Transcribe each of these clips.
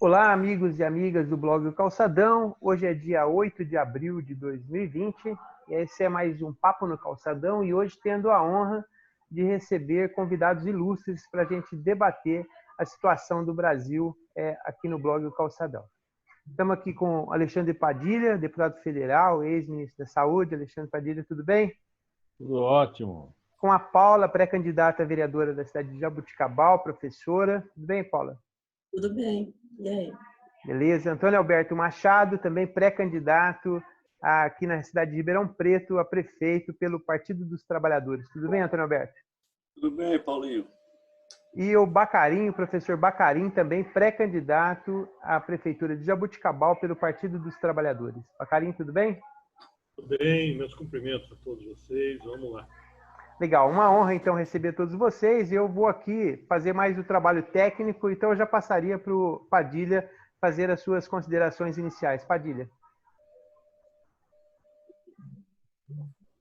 Olá, amigos e amigas do blog do Calçadão. Hoje é dia 8 de abril de 2020 e esse é mais um Papo no Calçadão e hoje tendo a honra de receber convidados ilustres para a gente debater a situação do Brasil aqui no blog do Calçadão. Estamos aqui com Alexandre Padilha, deputado federal, ex-ministro da Saúde. Alexandre Padilha, tudo bem? Tudo ótimo. Com a Paula, pré-candidata a vereadora da cidade de Jaboticabal, professora. Tudo bem, Paula? Tudo bem. E aí? Beleza. Antônio Alberto Machado, também pré-candidato aqui na cidade de Ribeirão Preto a prefeito pelo Partido dos Trabalhadores. Tudo bem, Antônio Alberto? Tudo bem, Paulinho. E o Bacarim, o professor Bacarim, também pré-candidato à prefeitura de Jaboticabal pelo Partido dos Trabalhadores. Bacarim, tudo bem? Tudo bem, meus cumprimentos a todos vocês. Vamos lá. Legal, uma honra então receber todos vocês. Eu vou aqui fazer mais o trabalho técnico, então eu já passaria para o Padilha fazer as suas considerações iniciais. Padilha.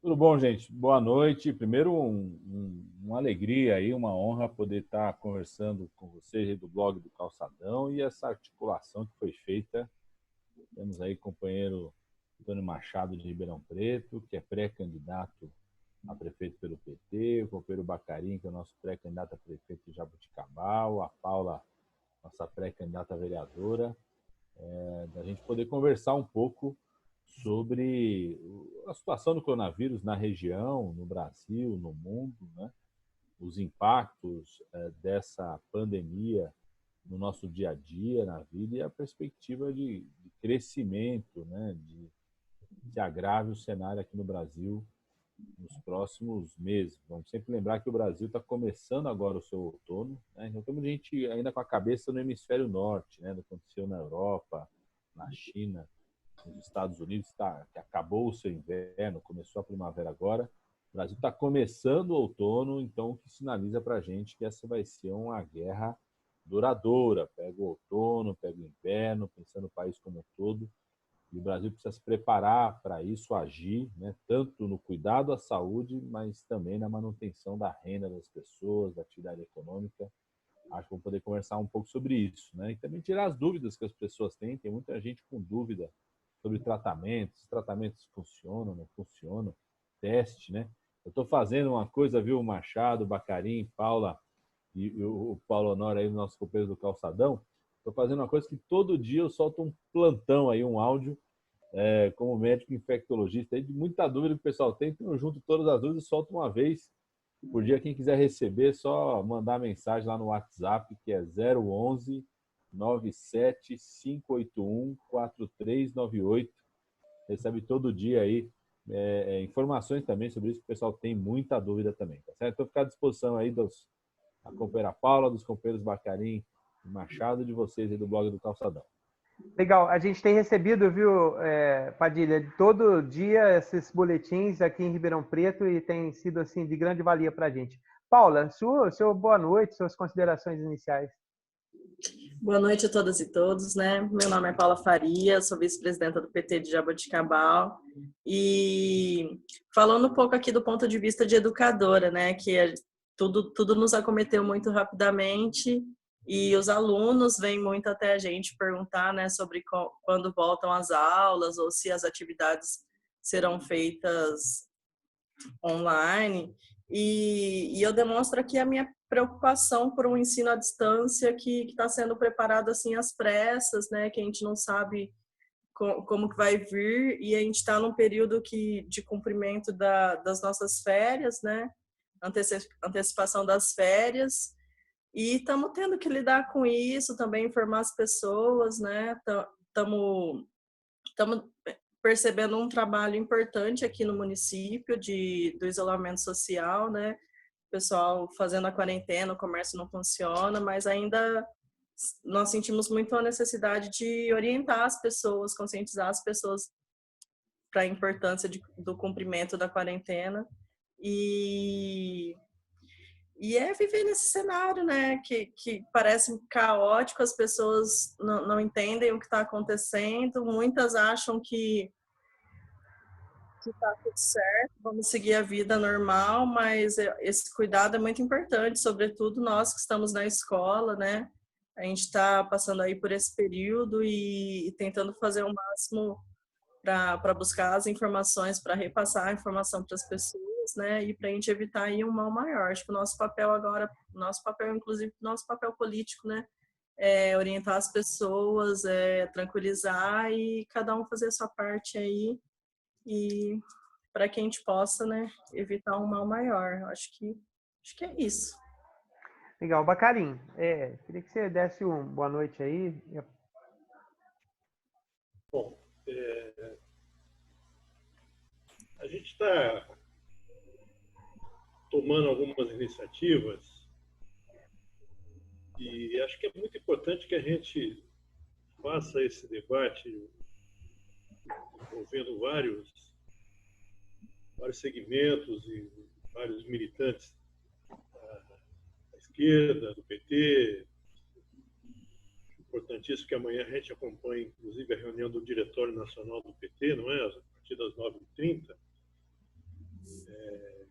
Tudo bom, gente? Boa noite. Primeiro, uma alegria aí, uma honra poder estar conversando com vocês aí do blog do Calçadão e essa articulação que foi feita. Temos aí o companheiro Antônio Machado de Ribeirão Preto, que é pré-candidato a prefeito pelo PT, o companheiro Bacarim, que é o nosso pré-candidato a prefeito de Jaboticabal, a Paula, nossa pré-candidata a vereadora, da gente poder conversar um pouco sobre a situação do coronavírus na região, no Brasil, no mundo, né? Os impactos dessa pandemia no nosso dia a dia, na vida, e a perspectiva de crescimento, né? De se agrave o cenário aqui no Brasil nos próximos meses. Vamos sempre lembrar que o Brasil está começando agora o seu outono, né? Então temos gente ainda com a cabeça no hemisfério norte, né? Do que aconteceu na Europa, na China, nos Estados Unidos, que acabou o seu inverno, começou a primavera agora. O Brasil está começando o outono, então o que sinaliza para a gente que essa vai ser uma guerra duradoura. Pega o outono, pega o inverno, pensando no país como um todo. E o Brasil precisa se preparar para isso, agir, né? Tanto no cuidado à saúde, mas também na manutenção da renda das pessoas, da atividade econômica. Acho que vamos poder conversar um pouco sobre isso, né? E também tirar as dúvidas que as pessoas têm. Tem muita gente com dúvida sobre tratamentos, se tratamentos funcionam, não funcionam, teste, né? Eu estou fazendo uma coisa, viu, Machado, Bacarim, Paula e o Paulo Honório aí, nosso companheiro do Calçadão. Estou fazendo uma coisa que todo dia eu solto um plantão aí, um áudio, como médico infectologista, aí, de muita dúvida que o pessoal tem, então eu junto todas as dúvidas e solto uma vez por dia. Quem quiser receber, só mandar mensagem lá no WhatsApp, que é 011 97 581 4398. Recebe todo dia aí informações também sobre isso, que o pessoal tem muita dúvida também, tá certo? Então, ficar à disposição aí da companheira Paula, dos companheiros Bacarim e Machado, de vocês aí do blog do Calçadão. Legal, a gente tem recebido, viu, Padilha, todo dia esses boletins aqui em Ribeirão Preto e tem sido assim de grande valia para a gente. Paula, sua boa noite, suas considerações iniciais. Boa noite a todas e todos, né? Meu nome é Paula Faria, sou vice-presidenta do PT de Jaboticabal e falando um pouco aqui do ponto de vista de educadora, né? Que tudo nos acometeu muito rapidamente e os alunos vêm muito até a gente perguntar, né, sobre quando voltam as aulas ou se as atividades serão feitas online. E eu demonstro aqui a minha preocupação por um ensino à distância que está sendo preparado assim às pressas, né? Que a gente não sabe como que vai vir, e a gente está num período de cumprimento das nossas férias, né? Antecipação das férias, e estamos tendo que lidar com isso, também informar as pessoas, né? Estamos percebendo um trabalho importante aqui no município do isolamento social, né? O pessoal fazendo a quarentena, o comércio não funciona, mas ainda nós sentimos muito a necessidade de orientar as pessoas, conscientizar as pessoas para a importância do cumprimento da quarentena e viver nesse cenário, né, que parece caótico, as pessoas não entendem o que está acontecendo, muitas acham que está tudo certo, vamos seguir a vida normal, mas esse cuidado é muito importante, sobretudo nós que estamos na escola, né? A gente está passando aí por esse período e tentando fazer o máximo para buscar as informações, para repassar a informação para as pessoas, né? E para a gente evitar aí um mal maior. Acho que o nosso papel agora, inclusive nosso papel político, né? É orientar as pessoas, tranquilizar e cada um fazer a sua parte aí e para que a gente possa, né, evitar um mal maior. Acho que é isso. Legal, Bacarim. Queria que você desse uma boa noite aí. Bom, a gente está tomando algumas iniciativas e acho que é muito importante que a gente faça esse debate envolvendo vários segmentos e vários militantes da esquerda, do PT. Importantíssimo que amanhã a gente acompanhe, inclusive, a reunião do Diretório Nacional do PT, não é? A partir das 9h30.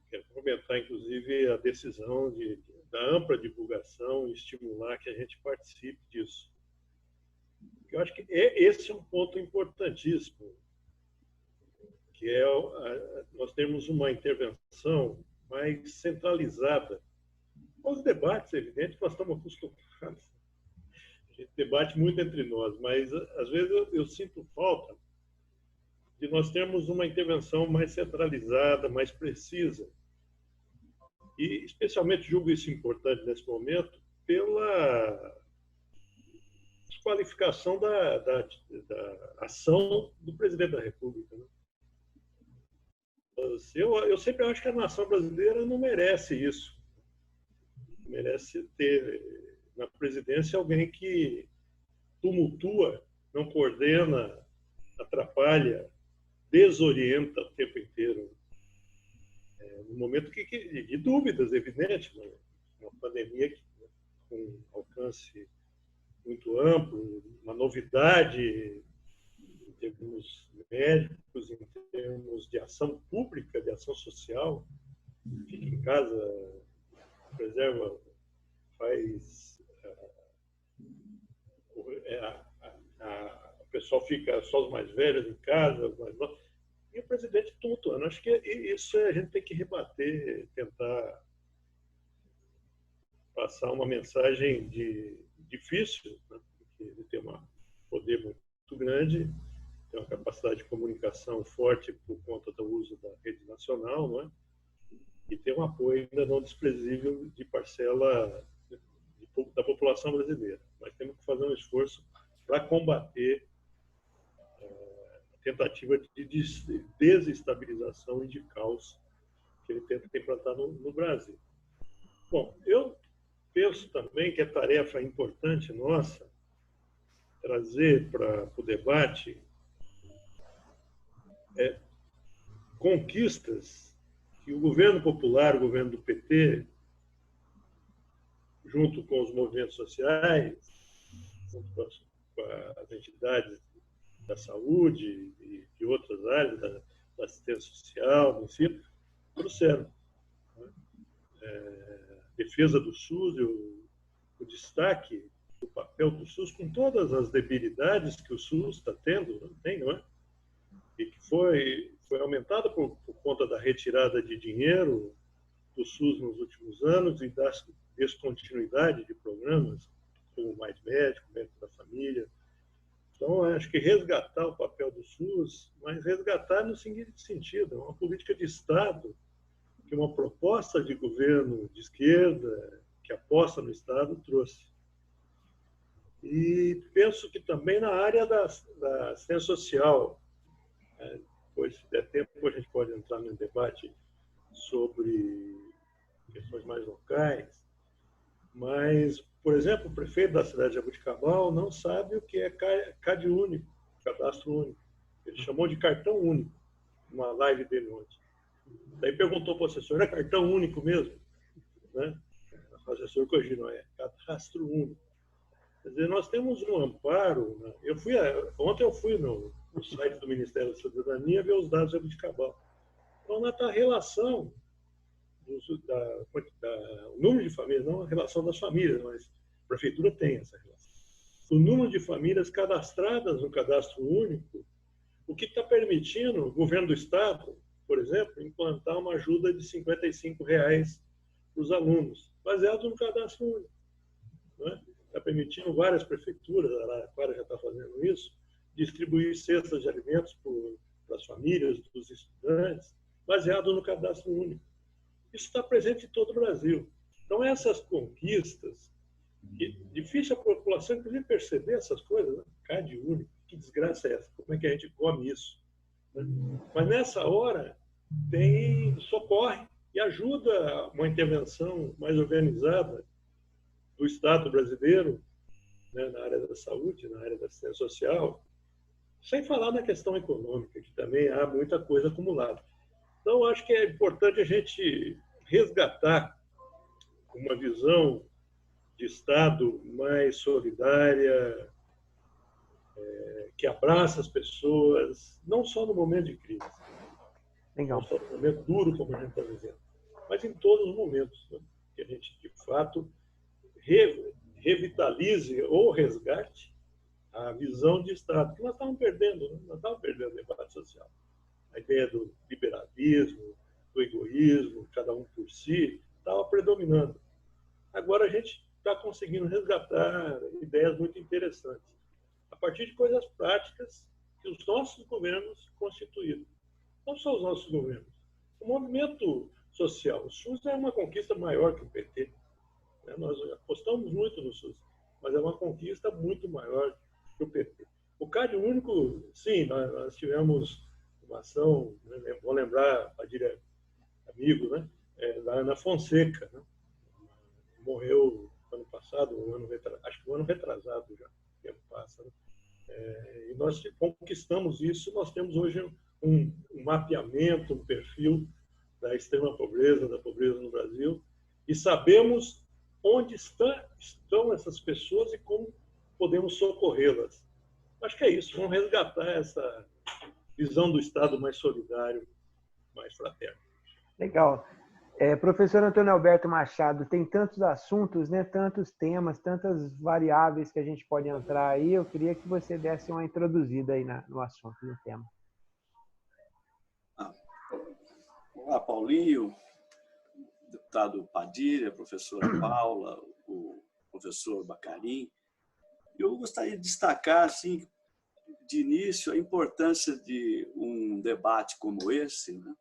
Quero comentar, inclusive, a decisão da ampla divulgação e estimular que a gente participe disso. Eu acho que esse é um ponto importantíssimo, que nós temos uma intervenção mais centralizada. Os debates, é evidente, que nós estamos acostumados. A gente debate muito entre nós, mas, às vezes, eu sinto falta de nós termos uma intervenção mais centralizada, mais precisa. E, especialmente, julgo isso importante nesse momento pela desqualificação da ação do presidente da República. Né? Eu sempre acho que a nação brasileira não merece isso. Merece ter na presidência alguém que tumultua, não coordena, atrapalha, desorienta o tempo inteiro. No momento de dúvidas, evidente, né? Uma pandemia com alcance muito amplo, uma novidade em termos médicos, em termos de ação pública, de ação social. Fica em casa, preserva, faz... o pessoal fica só os mais velhos em casa, os mais novos. E o presidente tumultuando. Acho que isso a gente tem que rebater, tentar passar uma mensagem difícil, né? Porque ele tem um poder muito grande, tem uma capacidade de comunicação forte por conta do uso da rede nacional, não é? E tem um apoio ainda não desprezível de parcela da população brasileira. Nós temos que fazer um esforço para combater tentativa de desestabilização e de caos que ele tenta implantar no Brasil. Bom, eu penso também que é tarefa importante nossa trazer para o debate conquistas que o governo popular, o governo do PT, junto com os movimentos sociais, junto com as entidades da saúde e de outras áreas, da assistência social, do ensino, trouxeram. Defesa do SUS, o destaque do papel do SUS, com todas as debilidades que o SUS está tendo, não é? E que foi aumentada por conta da retirada de dinheiro do SUS nos últimos anos e da descontinuidade de programas como Mais Médico, Médico da Família. Então, acho que resgatar o papel do SUS, mas resgatar no seguinte sentido, é uma política de Estado, que uma proposta de governo de esquerda, que aposta no Estado, trouxe. E penso que também na área da assistência social, depois, se der tempo, a gente pode entrar num debate sobre questões mais locais, mas, por exemplo, o prefeito da cidade de Jaboticabal não sabe o que é CAD único, cadastro único. Ele chamou de cartão único, numa live dele ontem. Daí perguntou para o assessor, é cartão único mesmo? Né? O assessor corrigiu, não é, cadastro único. Quer dizer, nós temos um amparo. Né? Ontem eu fui no site do Ministério da Cidadania ver os dados de Jaboticabal. Então, lá está a relação o número de famílias, não a relação das famílias, mas a prefeitura tem essa relação. o número de famílias cadastradas no cadastro único, o que está permitindo o governo do estado, por exemplo, implantar uma ajuda de R$ 55 para os alunos, baseado no cadastro único. Está permitindo várias prefeituras, a Araraquara já está fazendo isso, distribuir cestas de alimentos para as famílias dos estudantes, baseado no cadastro único. Isso está presente em todo o Brasil. Então, essas conquistas, difícil a população, inclusive, perceber essas coisas, né? CAD único, que desgraça é essa? Como é que a gente come isso? Mas, nessa hora, socorre e ajuda uma intervenção mais organizada do Estado brasileiro, né, na área da saúde, na área da assistência social, sem falar na questão econômica, que também há muita coisa acumulada. Então, acho que é importante a gente resgatar uma visão de Estado mais solidária, que abraça as pessoas, não só no momento de crise, Legal. não só no momento duro, como a gente está vivendo, mas em todos os momentos, né? Que a gente, de fato, revitalize ou resgate a visão de Estado, que nós estávamos perdendo, né? Nós estávamos perdendo o debate social. A ideia do liberalismo, do egoísmo, cada um por si, estava predominando. Agora a gente está conseguindo resgatar ideias muito interessantes, a partir de coisas práticas que os nossos governos constituíram. Não só os nossos governos. O movimento social, o SUS é uma conquista maior que o PT. Nós apostamos muito no SUS, mas é uma conquista muito maior que o PT. O CAD único, sim, nós tivemos uma ação, né? Vou lembrar, Padilha, amigo, né? Da Ana Fonseca, né? Morreu ano passado, acho que um ano retrasado já, o tempo passa. Né? E nós conquistamos isso, nós temos hoje um mapeamento, um perfil da extrema pobreza, da pobreza no Brasil, e sabemos onde estão essas pessoas e como podemos socorrê-las. Acho que é isso, vamos resgatar essa visão do Estado mais solidário, mais fraterno. Legal. Professor Antônio Alberto Machado, tem tantos assuntos, né? Tantos temas, tantas variáveis que a gente pode entrar aí. Eu queria que você desse uma introduzida aí no assunto, no tema. Olá, Paulinho, deputado Padilha, professora Paula, o professor Bacarim. Eu gostaria de destacar, assim, de início, a importância de um debate como esse, né?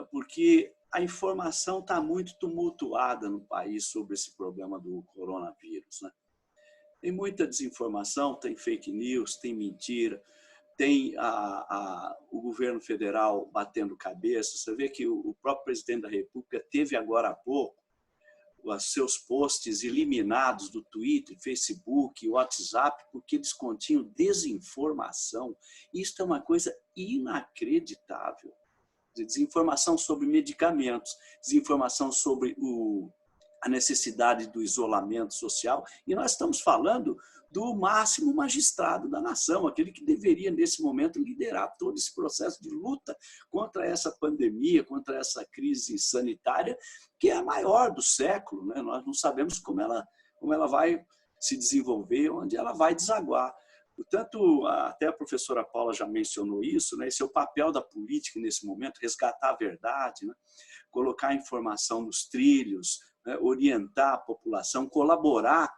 Porque a informação está muito tumultuada no país sobre esse problema do coronavírus, né? Tem muita desinformação, tem fake news, tem mentira, tem o governo federal batendo cabeça. Você vê que o próprio presidente da República teve agora há pouco os seus posts eliminados do Twitter, Facebook, WhatsApp, porque eles continham desinformação. Isso é uma coisa inacreditável. Desinformação sobre medicamentos, desinformação sobre a necessidade do isolamento social. E nós estamos falando do máximo magistrado da nação, aquele que deveria, nesse momento, liderar todo esse processo de luta contra essa pandemia, contra essa crise sanitária, que é a maior do século, né? Nós não sabemos como ela vai se desenvolver, onde ela vai desaguar. Portanto, até a professora Paula já mencionou isso, né? Esse é o papel da política nesse momento, resgatar a verdade, né? Colocar a informação nos trilhos, né? Orientar a população, colaborar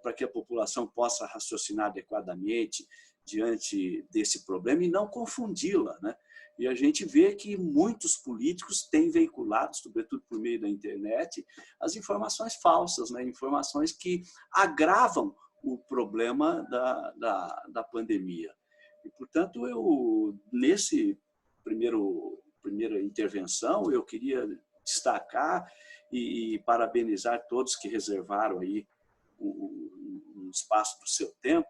para que a população possa raciocinar adequadamente diante desse problema e não confundi-la, né? E a gente vê que muitos políticos têm veiculado, sobretudo por meio da internet, as informações falsas, né? Informações que agravam o problema da pandemia. E, portanto, nesse primeira intervenção, eu queria destacar e parabenizar todos que reservaram aí um espaço do seu tempo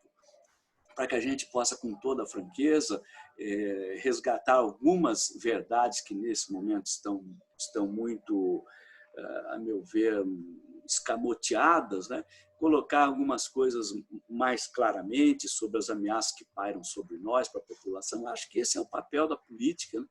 para que a gente possa, com toda a franqueza, resgatar algumas verdades que, nesse momento, estão muito, a meu ver, escamoteadas, né? Colocar algumas coisas mais claramente sobre as ameaças que pairam sobre nós, para a população. Acho que esse é o papel da política, né?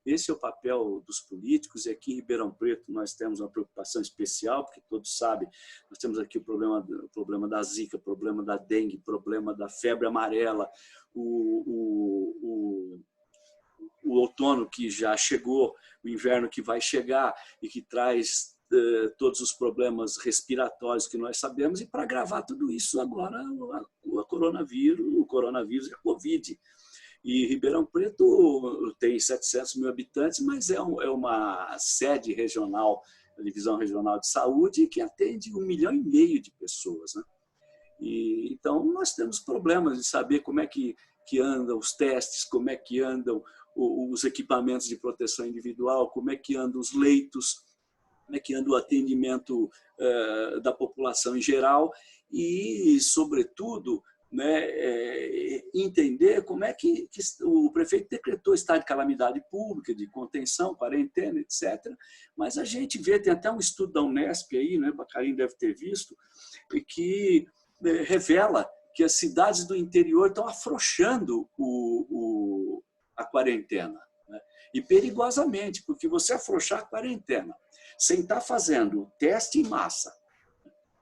Esse é o papel dos políticos, e aqui em Ribeirão Preto nós temos uma preocupação especial, porque todos sabem, nós temos aqui o problema da zika, o problema da dengue, o problema da febre amarela, o outono que já chegou, o inverno que vai chegar e que traz todos os problemas respiratórios que nós sabemos, e para agravar tudo isso agora o coronavírus e a Covid. E Ribeirão Preto tem 700 mil habitantes, mas é uma sede regional, a Divisão Regional de Saúde, que atende 1,5 milhão de pessoas, né? E, então, nós temos problemas de saber como é que andam os testes, como é que andam os equipamentos de proteção individual, como é que andam os leitos, como é que anda o atendimento da população em geral e, sobretudo, né, entender como é que o prefeito decretou estado de calamidade pública, de contenção, quarentena, etc. Mas a gente vê, tem até um estudo da Unesp aí, né, Bacarin deve ter visto, que revela que as cidades do interior estão afrouxando a quarentena, né? E perigosamente, porque você afrouxar a quarentena sem estar fazendo teste em massa,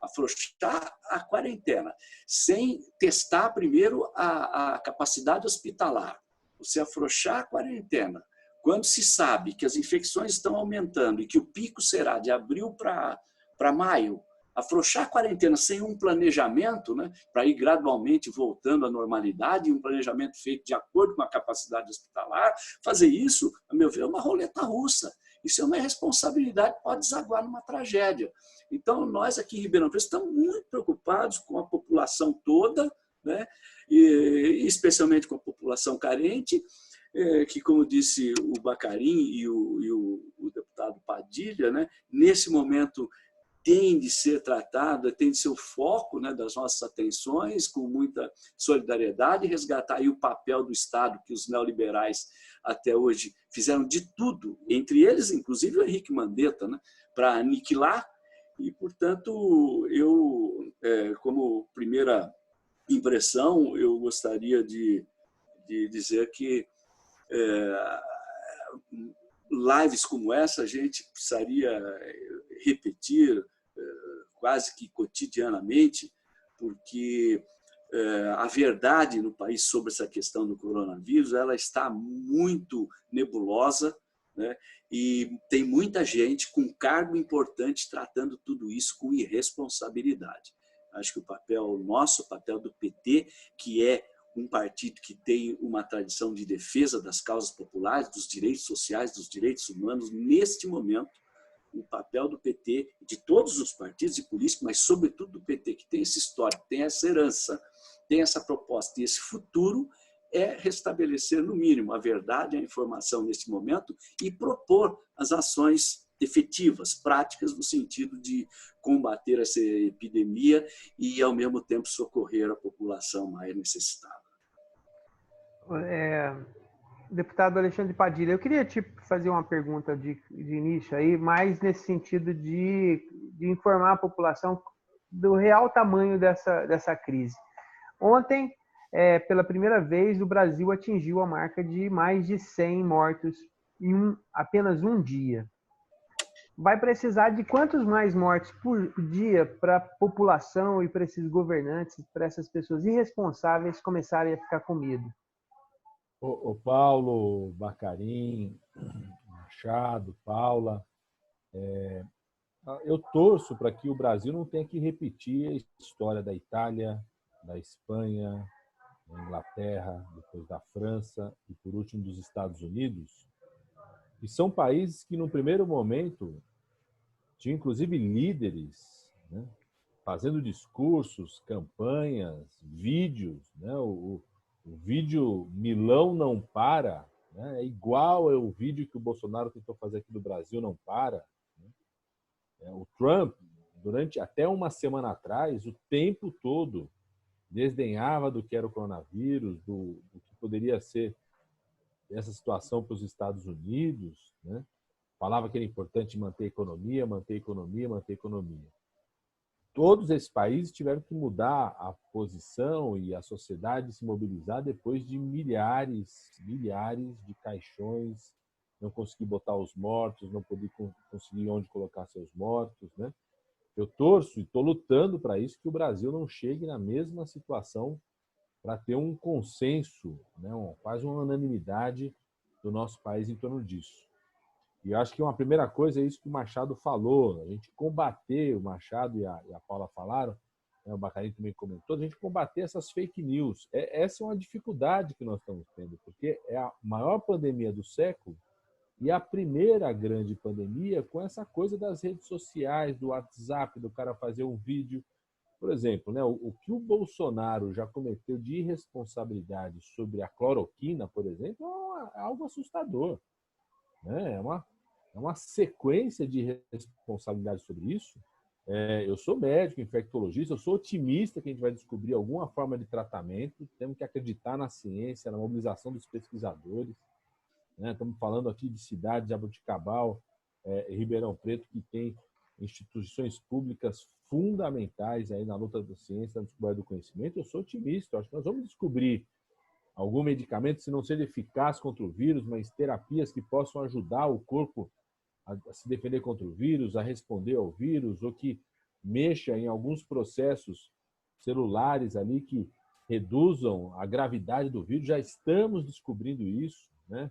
afrouxar a quarentena, sem testar primeiro a capacidade hospitalar, você afrouxar a quarentena, quando se sabe que as infecções estão aumentando e que o pico será de abril para maio, afrouxar a quarentena sem um planejamento, né, para ir gradualmente voltando à normalidade, um planejamento feito de acordo com a capacidade hospitalar, fazer isso, a meu ver, é uma roleta russa. Isso é uma responsabilidade que pode desaguar numa tragédia. Então, nós aqui em Ribeirão Preto estamos muito preocupados com a população toda, né? E especialmente com a população carente, que, como disse o Bacarin e o deputado Padilha, né, nesse momento tem de ser tratada, tem de ser o foco, né, das nossas atenções, com muita solidariedade, resgatar aí o papel do Estado, que os neoliberais até hoje fizeram de tudo, entre eles, inclusive, o Henrique Mandetta, né, para aniquilar. E, portanto, eu, como primeira impressão, eu gostaria de dizer que lives como essa a gente precisaria repetir quase que cotidianamente, porque a verdade no país sobre essa questão do coronavírus ela está muito nebulosa, né? E tem muita gente com cargo importante tratando tudo isso com irresponsabilidade. Acho que o papel do PT, que é um partido que tem uma tradição de defesa das causas populares, dos direitos sociais, dos direitos humanos, neste momento, o papel do PT, de todos os partidos e políticos, mas sobretudo do PT, que tem essa história, tem essa herança, tem essa proposta e esse futuro, é restabelecer, no mínimo, a verdade, a informação neste momento e propor as ações efetivas, práticas, no sentido de combater essa epidemia e, ao mesmo tempo, socorrer a população mais necessitada. Deputado Alexandre Padilha, eu queria te fazer uma pergunta de início aí, mais nesse sentido de informar a população do real tamanho dessa crise. Ontem, pela primeira vez, o Brasil atingiu a marca de mais de 100 mortos em apenas um dia. Vai precisar de quantos mais mortes por dia para a população e para esses governantes, para essas pessoas irresponsáveis começarem a ficar com medo? O Paulo, Bacarin, Machado, Paula, eu torço para que o Brasil não tenha que repetir a história da Itália, da Espanha, da Inglaterra, depois da França e, por último, dos Estados Unidos, que são países que, no primeiro momento, tinham, inclusive, líderes, né, fazendo discursos, campanhas, vídeos, né, o vídeo Milão não para, né, é igual ao vídeo que o Bolsonaro tentou fazer aqui no Brasil, não para. Né? O Trump, durante até uma semana atrás, o tempo todo, desdenhava do que era o coronavírus, do que poderia ser essa situação para os Estados Unidos, né? Falava que era importante manter a economia, manter a economia, manter a economia. todos esses países tiveram que mudar a posição e a sociedade se mobilizar depois de milhares de caixões, não conseguir botar os mortos, não poder conseguir onde colocar seus mortos, né? Eu torço e estou lutando para isso, que o Brasil não chegue na mesma situação, para ter um consenso, né, quase uma unanimidade do nosso país em torno disso. E eu acho que uma primeira coisa é isso que o Machado falou, a gente combater, o Machado e a Paula falaram, né, o Bacarini também comentou, a gente combater essas fake news. Essa é uma dificuldade que nós estamos tendo, porque é a maior pandemia do século e a primeira grande pandemia com essa coisa das redes sociais, do WhatsApp, do cara fazer um vídeo. Por exemplo, né, o que o Bolsonaro já cometeu de irresponsabilidade sobre a cloroquina, por exemplo, é algo assustador. Né? É uma sequência de responsabilidade sobre isso. Eu sou médico, infectologista, eu sou otimista que a gente vai descobrir alguma forma de tratamento, temos que acreditar na ciência, na mobilização dos pesquisadores. Né? Estamos falando aqui de cidades, Jaboticabal, Ribeirão Preto, que tem instituições públicas fundamentais aí na luta da ciência, na descoberta do conhecimento. Eu sou otimista, acho que nós vamos descobrir algum medicamento, se não seja eficaz contra o vírus, mas terapias que possam ajudar o corpo a se defender contra o vírus, a responder ao vírus, ou que mexa em alguns processos celulares ali que reduzam a gravidade do vírus. Já estamos descobrindo isso, né?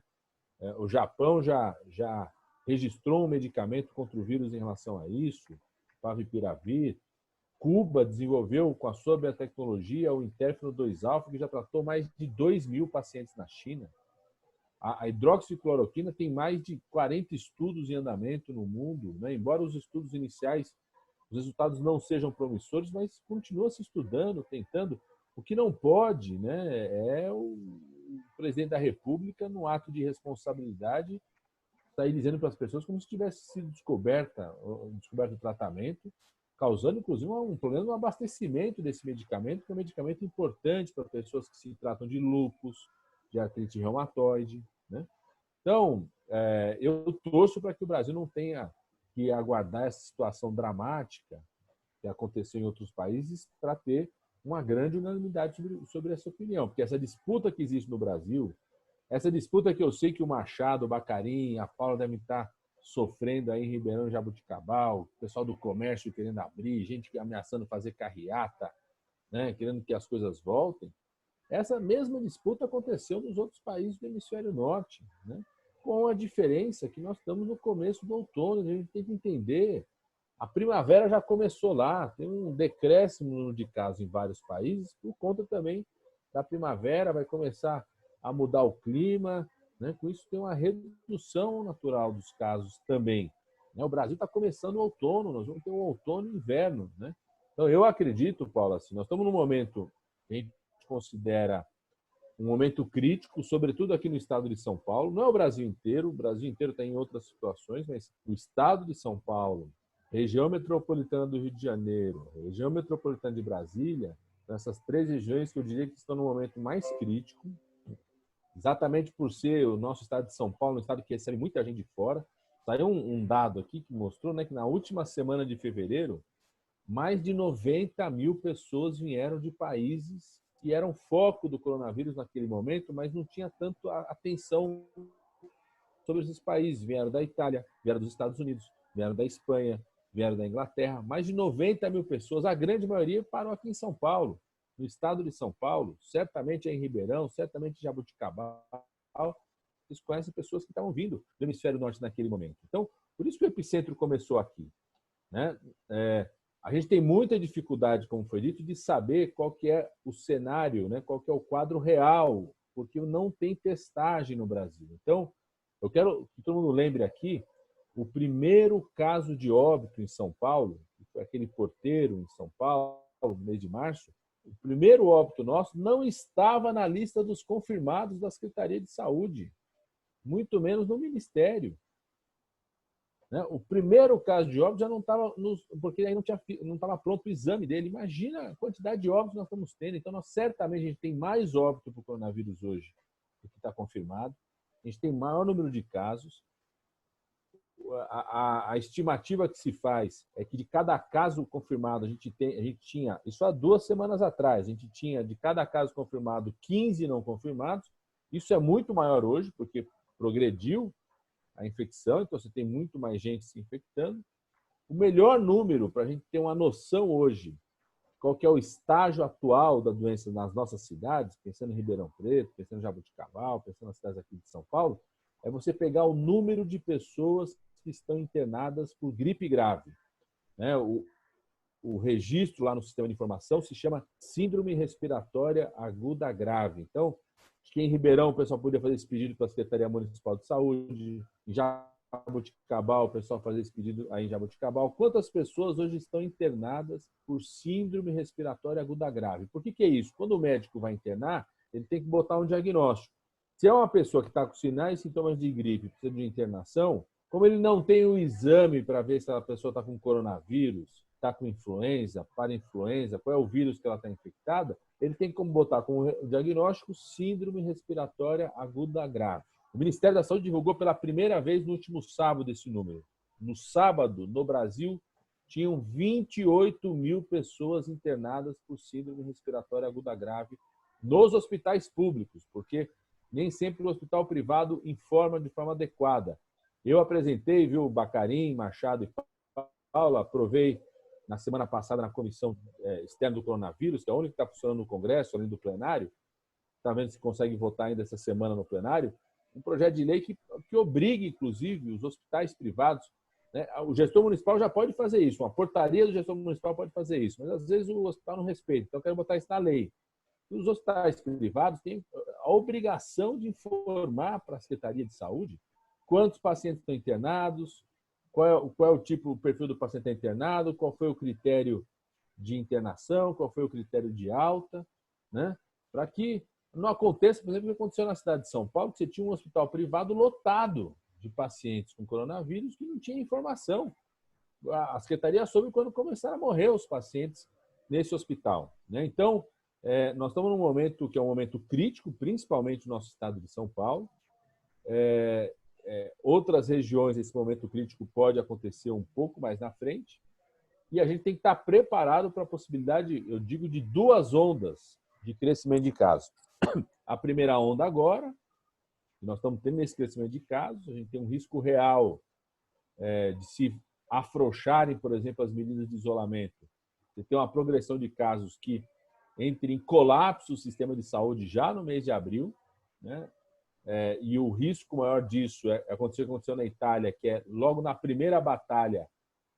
O Japão já registrou um medicamento contra o vírus em relação a isso, Favipiravir. Cuba desenvolveu com a sua biotecnologia o interferon 2-alfa, que já tratou mais de 2.000 pacientes na China. A hidroxicloroquina tem mais de 40 estudos em andamento no mundo, né? Embora os estudos iniciais, os resultados não sejam promissores, mas continua se estudando, tentando. O que não pode, né, é o presidente da República, no ato de responsabilidade, sair dizendo para as pessoas como se tivesse sido descoberto o tratamento, causando, inclusive, um problema no abastecimento desse medicamento, que é um medicamento importante para pessoas que se tratam de lúpus, de artrite reumatoide. Né? Então, eu torço para que o Brasil não tenha que aguardar essa situação dramática que aconteceu em outros países para ter uma grande unanimidade sobre essa opinião. Porque essa disputa que existe no Brasil, essa disputa que eu sei que o Machado, o Bacarini, a Paula devem estar sofrendo aí em Ribeirão e Jaboticabal, o pessoal do comércio querendo abrir, gente ameaçando fazer carreata, né, querendo que as coisas voltem. Essa mesma disputa aconteceu nos outros países do hemisfério norte, né, com a diferença que nós estamos no começo do outono. A gente tem que entender, a primavera já começou lá, tem um decréscimo de casos em vários países, por conta também da primavera, vai começar a mudar o clima, né? Com isso tem uma redução natural dos casos também. Né? O Brasil está começando o outono, nós vamos ter um outono e inverno. Né? Então eu acredito, Paulo, assim, nós estamos num momento que a gente considera um momento crítico, sobretudo aqui no estado de São Paulo. Não é o Brasil inteiro está em outras situações, mas o estado de São Paulo, região metropolitana do Rio de Janeiro, região metropolitana de Brasília, essas três regiões que eu diria que estão no momento mais crítico, exatamente por ser o nosso estado de São Paulo, um estado que recebe muita gente de fora. Saiu um dado aqui que mostrou, né, que na última semana de fevereiro, mais de 90.000 pessoas vieram de países que eram foco do coronavírus naquele momento, mas não tinha tanto atenção sobre esses países. Vieram da Itália, vieram dos Estados Unidos, vieram da Espanha, vieram da Inglaterra. Mais de 90.000 pessoas, a grande maioria parou aqui em São Paulo, no estado de São Paulo, certamente em Ribeirão, certamente em Jaboticabal. Vocês conhecem pessoas que estavam vindo do hemisfério norte naquele momento. Então, por isso que o epicentro começou aqui. Né? A gente tem muita dificuldade, como foi dito, de saber qual que é o cenário, né? Qual que é o quadro real, porque não tem testagem no Brasil. Então, eu quero que todo mundo lembre aqui, o primeiro caso de óbito em São Paulo, que foi aquele porteiro em São Paulo, no mês de março, o primeiro óbito nosso não estava na lista dos confirmados da Secretaria de Saúde, muito menos no Ministério. Né? O primeiro caso de óbito já não estava, porque aí não estava pronto o exame dele. Imagina a quantidade de óbitos que nós estamos tendo. Então, certamente, a gente tem mais óbito por coronavírus hoje do que está confirmado. A gente tem maior número de casos. a estimativa que se faz é que de cada caso confirmado, a gente tinha, isso há 2 semanas atrás, a gente tinha de cada caso confirmado 15 não confirmados. Isso é muito maior hoje, porque progrediu a infecção, então você tem muito mais gente se infectando. O melhor número, para a gente ter uma noção hoje, qual que é o estágio atual da doença nas nossas cidades, pensando em Ribeirão Preto, pensando em Jaboticabal, pensando nas cidades aqui de São Paulo, é você pegar o número de pessoas que estão internadas por gripe grave. Né? O registro lá no sistema de informação se chama Síndrome Respiratória Aguda Grave. Então, acho que em Ribeirão o pessoal podia fazer esse pedido para a Secretaria Municipal de Saúde, em Jaboticabal o pessoal fazer esse pedido aí em Jaboticabal. Quantas pessoas hoje estão internadas por Síndrome Respiratória Aguda Grave? Por que é isso? Quando o médico vai internar, ele tem que botar um diagnóstico. Se é uma pessoa que está com sinais e sintomas de gripe, precisa de internação, como ele não tem o exame para ver se a pessoa está com coronavírus, está com influenza, para-influenza, qual é o vírus que ela está infectada, ele tem como botar como diagnóstico Síndrome Respiratória Aguda Grave. O Ministério da Saúde divulgou pela primeira vez no último sábado esse número. No sábado, no Brasil, tinham 28 mil pessoas internadas por Síndrome Respiratória Aguda Grave nos hospitais públicos, porque nem sempre o hospital privado informa de forma adequada. Eu apresentei, viu, Bacarim, Machado e Paula, aprovei na semana passada na Comissão Externa do Coronavírus, que é a única que está funcionando no Congresso, além do plenário, está vendo se consegue votar ainda essa semana no plenário, um projeto de lei que obrigue, inclusive, os hospitais privados, né? O gestor municipal já pode fazer isso, uma portaria do gestor municipal pode fazer isso, mas às vezes o hospital não respeita, então eu quero botar isso na lei. E os hospitais privados têm a obrigação de informar para a Secretaria de Saúde quantos pacientes estão internados, qual é o tipo, o perfil do paciente internado, qual foi o critério de internação, qual foi o critério de alta, né? Para que não aconteça, por exemplo, o que aconteceu na cidade de São Paulo, que você tinha um hospital privado lotado de pacientes com coronavírus que não tinha informação. A Secretaria soube quando começaram a morrer os pacientes nesse hospital, né? Então, nós estamos num momento que é um momento crítico, principalmente no nosso estado de São Paulo. Outras regiões, esse momento crítico pode acontecer um pouco mais na frente. E a gente tem que estar preparado para a possibilidade, eu digo, de 2 ondas de crescimento de casos. A primeira onda agora, nós estamos tendo esse crescimento de casos, a gente tem um risco real de se afrouxarem, por exemplo, as medidas de isolamento. Você tem uma progressão de casos que entre em colapso o sistema de saúde já no mês de abril, né? E o risco maior disso aconteceu na Itália, que é logo na primeira batalha,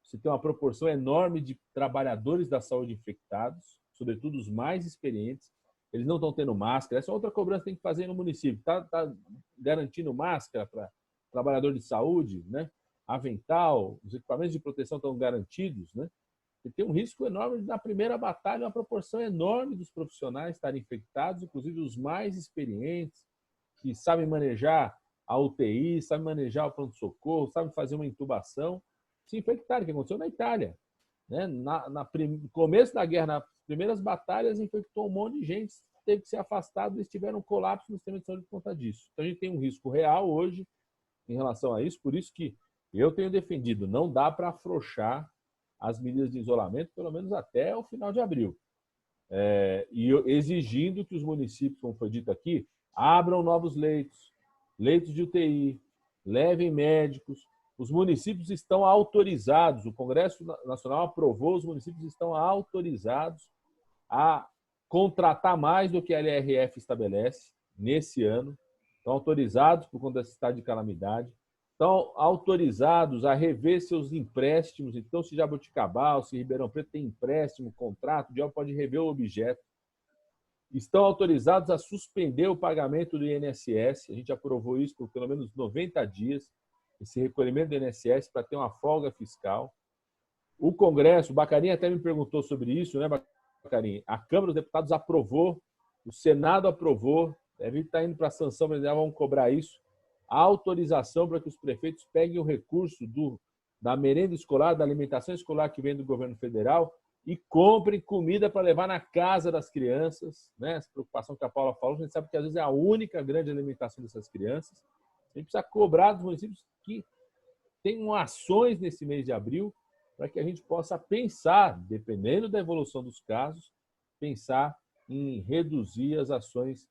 você tem uma proporção enorme de trabalhadores da saúde infectados, sobretudo os mais experientes. Eles não estão tendo máscara. Essa é outra cobrança que tem que fazer no município. Está garantindo máscara para trabalhador de saúde, né? Avental, os equipamentos de proteção estão garantidos, né? Você tem um risco enorme de, na primeira batalha, uma proporção enorme dos profissionais estarem infectados, inclusive os mais experientes, que sabem manejar a UTI, sabem manejar o pronto-socorro, sabem fazer uma intubação, se infectaram, que aconteceu na Itália. Né? No começo da guerra, nas primeiras batalhas, infectou um monte de gente, teve que ser afastado, eles tiveram um colapso no sistema de saúde por conta disso. Então, a gente tem um risco real hoje em relação a isso, por isso que eu tenho defendido, não dá para afrouxar as medidas de isolamento, pelo menos até o final de abril. E exigindo que os municípios, como foi dito aqui, abram novos leitos de UTI, levem médicos. Os municípios estão autorizados, o Congresso Nacional aprovou, os municípios estão autorizados a contratar mais do que a LRF estabelece nesse ano, estão autorizados por conta desse estado de calamidade, estão autorizados a rever seus empréstimos. Então, se Jaboticabal, se Ribeirão Preto tem empréstimo, contrato, o diabo pode rever o objeto. Estão autorizados a suspender o pagamento do INSS. A gente aprovou isso por pelo menos 90 dias, esse recolhimento do INSS para ter uma folga fiscal. O Congresso, o Bacarim até me perguntou sobre isso, né, Bacarim? A Câmara dos Deputados aprovou, o Senado aprovou, deve estar indo para a sanção, mas já vão cobrar isso, a autorização para que os prefeitos peguem o recurso da merenda escolar, da alimentação escolar que vem do governo federal e comprem comida para levar na casa das crianças, né? Essa preocupação que a Paula falou, a gente sabe que às vezes é a única grande alimentação dessas crianças. A gente precisa cobrar dos municípios que tenham ações nesse mês de abril para que a gente possa pensar, dependendo da evolução dos casos, pensar em reduzir as ações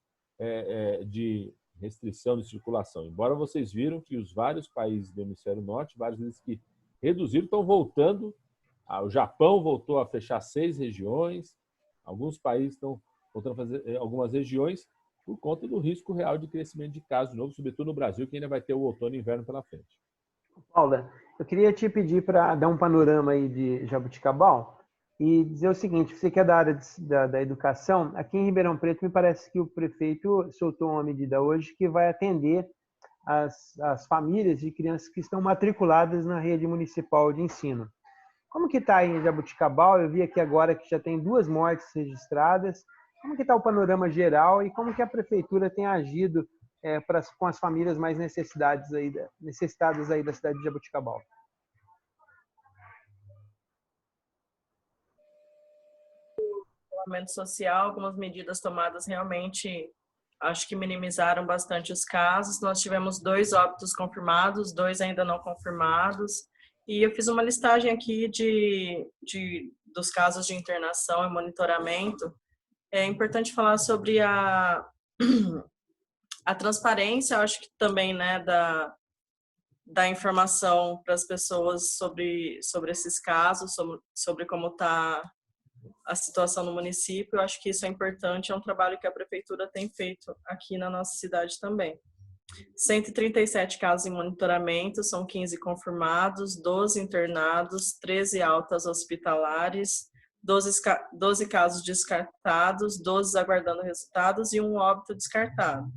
de restrição de circulação. Embora vocês viram que os vários países do hemisfério norte, vários deles que reduziram, estão voltando. O Japão voltou a fechar 6 regiões, alguns países estão voltando a fazer algumas regiões por conta do risco real de crescimento de casos de novo, sobretudo no Brasil, que ainda vai ter o outono e inverno pela frente. Paula, eu queria te pedir para dar um panorama aí de Jaboticabal e dizer o seguinte: você que é da área da educação, aqui em Ribeirão Preto me parece que o prefeito soltou uma medida hoje que vai atender as famílias de crianças que estão matriculadas na rede municipal de ensino. Como que está aí em Jaboticabal? Eu vi aqui agora que já tem 2 mortes registradas. Como que está o panorama geral e como que a prefeitura tem agido com as famílias mais necessitadas aí da cidade de Jaboticabal? Isolamento social, algumas medidas tomadas realmente acho que minimizaram bastante os casos. Nós tivemos 2 óbitos confirmados, 2 ainda não confirmados. E eu fiz uma listagem aqui dos casos de internação e monitoramento. É importante falar sobre a transparência, eu acho que também, né, da informação para as pessoas sobre esses casos, sobre como está a situação no município. Eu acho que isso é importante, é um trabalho que a prefeitura tem feito aqui na nossa cidade também. 137 casos em monitoramento, são 15 confirmados, 12 internados, 13 altas hospitalares, 12 casos descartados, 12 aguardando resultados e 1 óbito descartado.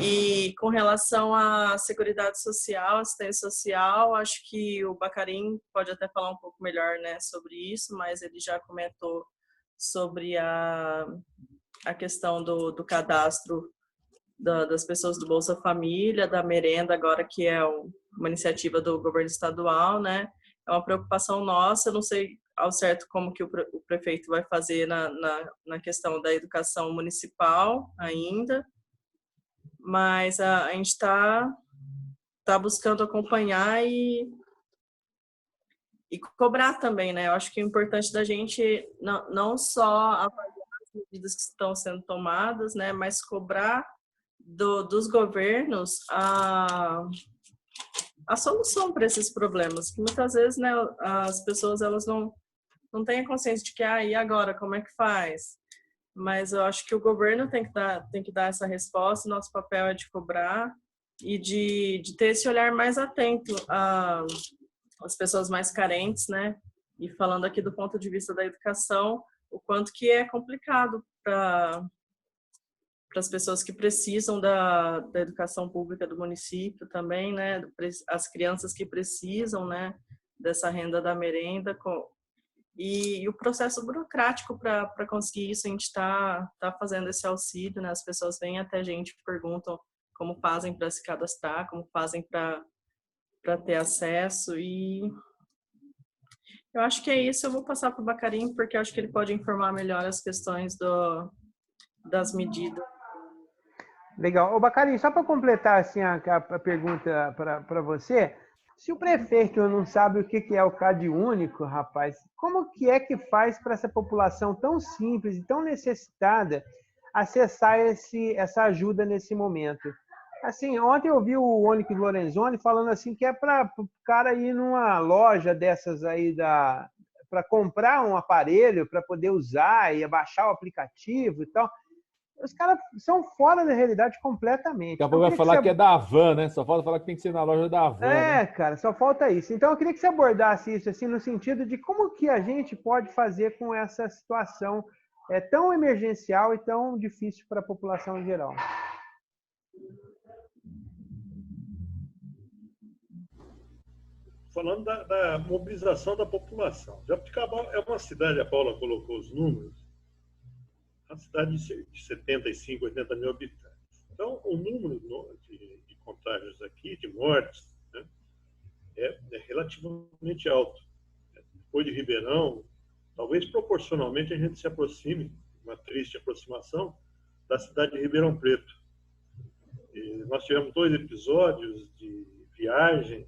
E com relação à Seguridade Social, assistência social, acho que o Bacarim pode até falar um pouco melhor, né, sobre isso, mas ele já comentou sobre a questão do cadastro das pessoas do Bolsa Família, da merenda agora, que é uma iniciativa do governo estadual, né? É uma preocupação nossa, eu não sei ao certo como que o prefeito vai fazer na questão da educação municipal ainda, mas a gente está buscando acompanhar e cobrar também, né? Eu acho que é importante da gente não só avaliar as medidas que estão sendo tomadas, né, mas cobrar dos governos a solução para esses problemas, que muitas vezes, né, as pessoas elas não têm a consciência de que e agora como é que faz? Mas eu acho que o governo tem que dar essa resposta. Nosso papel é de cobrar e de ter esse olhar mais atento às pessoas mais carentes, né? E falando aqui do ponto de vista da educação, o quanto que é complicado para as pessoas que precisam da educação pública do município também, né? As crianças que precisam, né, dessa renda da merenda. E o processo burocrático para conseguir isso, a gente está fazendo esse auxílio, né? As pessoas vêm até a gente e perguntam como fazem para se cadastrar, como fazem para ter acesso. E eu acho que é isso. Eu vou passar para o Bacarim, porque eu acho que ele pode informar melhor as questões das medidas. Legal. Ô, Bacarim, só para completar assim, a pergunta para você, se o prefeito não sabe o que é o CAD único, rapaz, como que é que faz para essa população tão simples e tão necessitada acessar essa ajuda nesse momento? Assim, ontem eu vi o Onyx Lorenzoni falando assim que é para o cara ir numa loja dessas aí para comprar um aparelho para poder usar e baixar o aplicativo e tal. Os caras são fora da realidade completamente. Daqui a pouco vai falar que é da Havan, né? Só falta falar que tem que ser na loja da Havan. Né? Cara, só falta isso. Então eu queria que você abordasse isso assim no sentido de como que a gente pode fazer com essa situação tão emergencial e tão difícil para a população em geral. Falando da mobilização da população. Jaboticabal é uma cidade, a Paula colocou os números, uma cidade de 75, 80 mil habitantes. Então, o número de contágios aqui, de mortes, né, é relativamente alto. Depois de Ribeirão, talvez proporcionalmente a gente se aproxime, uma triste aproximação, da cidade de Ribeirão Preto. E nós tivemos 2 episódios de viagens,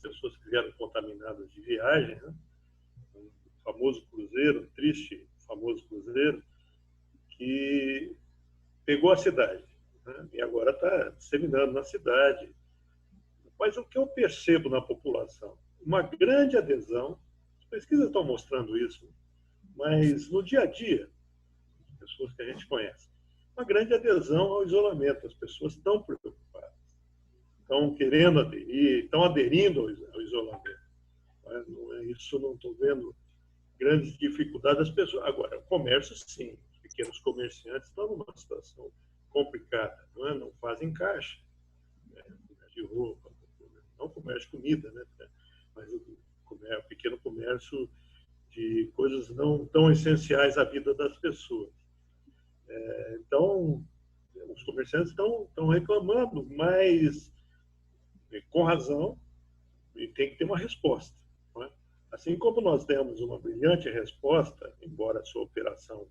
pessoas que vieram contaminadas de viagem, né? Um famoso cruzeiro, um triste famoso cruzeiro, que pegou a cidade, né? E agora está disseminando na cidade. Mas o que eu percebo na população? Uma grande adesão, as pesquisas estão mostrando isso, mas no dia a dia, pessoas que a gente conhece, uma grande adesão ao isolamento. As pessoas estão preocupadas, estão querendo aderir, estão aderindo ao isolamento. Isso não estou vendo grandes dificuldades das pessoas. Agora, o comércio, sim. Os pequenos comerciantes estão numa situação complicada, não fazem caixa, né? De roupa, não comércio de comida, né? Mas o pequeno comércio de coisas não tão essenciais à vida das pessoas. Então, os comerciantes estão reclamando, mas com razão, e tem que ter uma resposta. Não é? Assim como nós demos uma brilhante resposta, embora a sua operação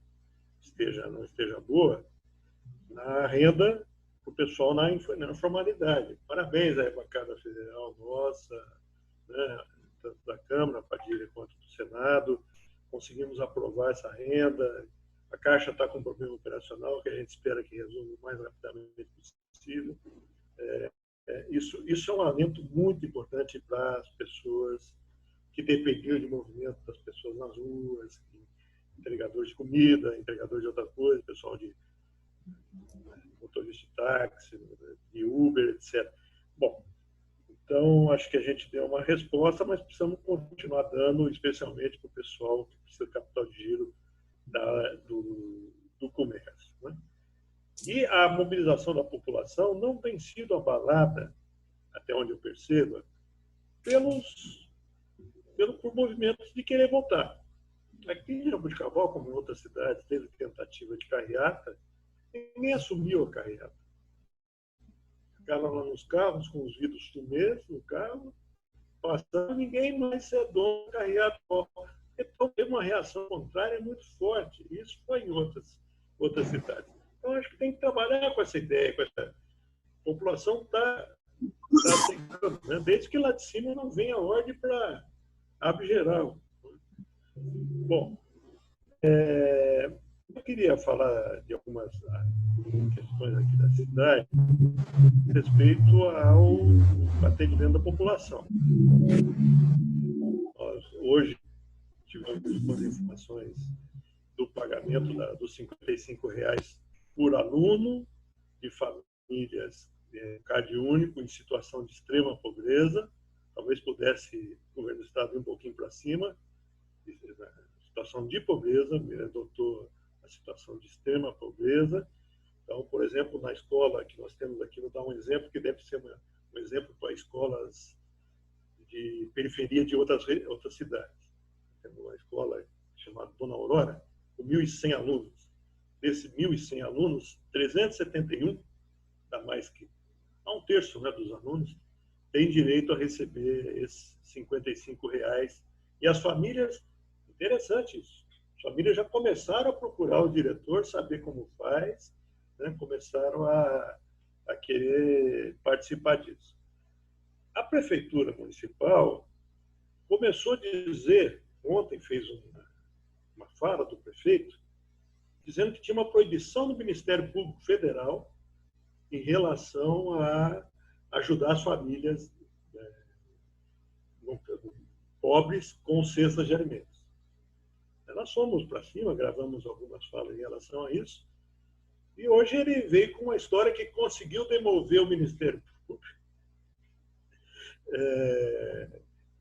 não esteja boa, na renda para o pessoal na informalidade. Parabéns à bancada federal nossa, né, tanto da Câmara, Padilha, quanto do Senado. Conseguimos aprovar essa renda. A Caixa está com um problema operacional que a gente espera que resolva o mais rapidamente possível. Isso é um alento muito importante para as pessoas que dependiam de movimento das pessoas nas ruas, entregadores de comida, entregadores de outra coisa, pessoal de motorista de táxi, de Uber, etc. Bom, então acho que a gente deu uma resposta, mas precisamos continuar dando, especialmente para o pessoal que precisa de capital de giro do comércio. Né? E a mobilização da população não tem sido abalada, até onde eu percebo, por movimentos de querer voltar. Aqui em Jaboticabal, como em outras cidades, teve tentativa de carreata, ninguém assumiu a carreata. Ficaram lá nos carros, com os vidros fumês no carro, passando, ninguém mais é dono da carreata. Então, teve uma reação contrária muito forte. Isso foi em outras cidades. Então, acho que tem que trabalhar com essa ideia, com essa... A população está aceitando, né? Desde que lá de cima não venha a ordem para abgeral. Bom, eu queria falar de algumas questões aqui da cidade respeito ao atendimento da população. Nós, hoje, tivemos algumas informações do pagamento dos R$ 55,00 por aluno de famílias CAD único em situação de extrema pobreza. Talvez pudesse o governo do Estado ir um pouquinho para cima. Situação de pobreza, adotou a situação de extrema pobreza. Então, por exemplo, na escola que nós temos aqui, vou dar um exemplo que deve ser um exemplo para escolas de periferia de outras cidades. Temos uma escola chamada Dona Aurora, com 1.100 alunos. Desses 1.100 alunos, 371, dá mais que um terço, né, dos alunos, tem direito a receber esses R$ 55,00. E as famílias, interessante isso, as famílias já começaram a procurar o diretor, saber como faz, né, começaram a querer participar disso. A Prefeitura Municipal começou a dizer, ontem fez uma fala do prefeito, dizendo que tinha uma proibição do Ministério Público Federal em relação a ajudar as famílias pobres com cestas de alimentos. Nós fomos para cima, gravamos algumas falas em relação a isso, e hoje ele veio com uma história que conseguiu demover o Ministério Público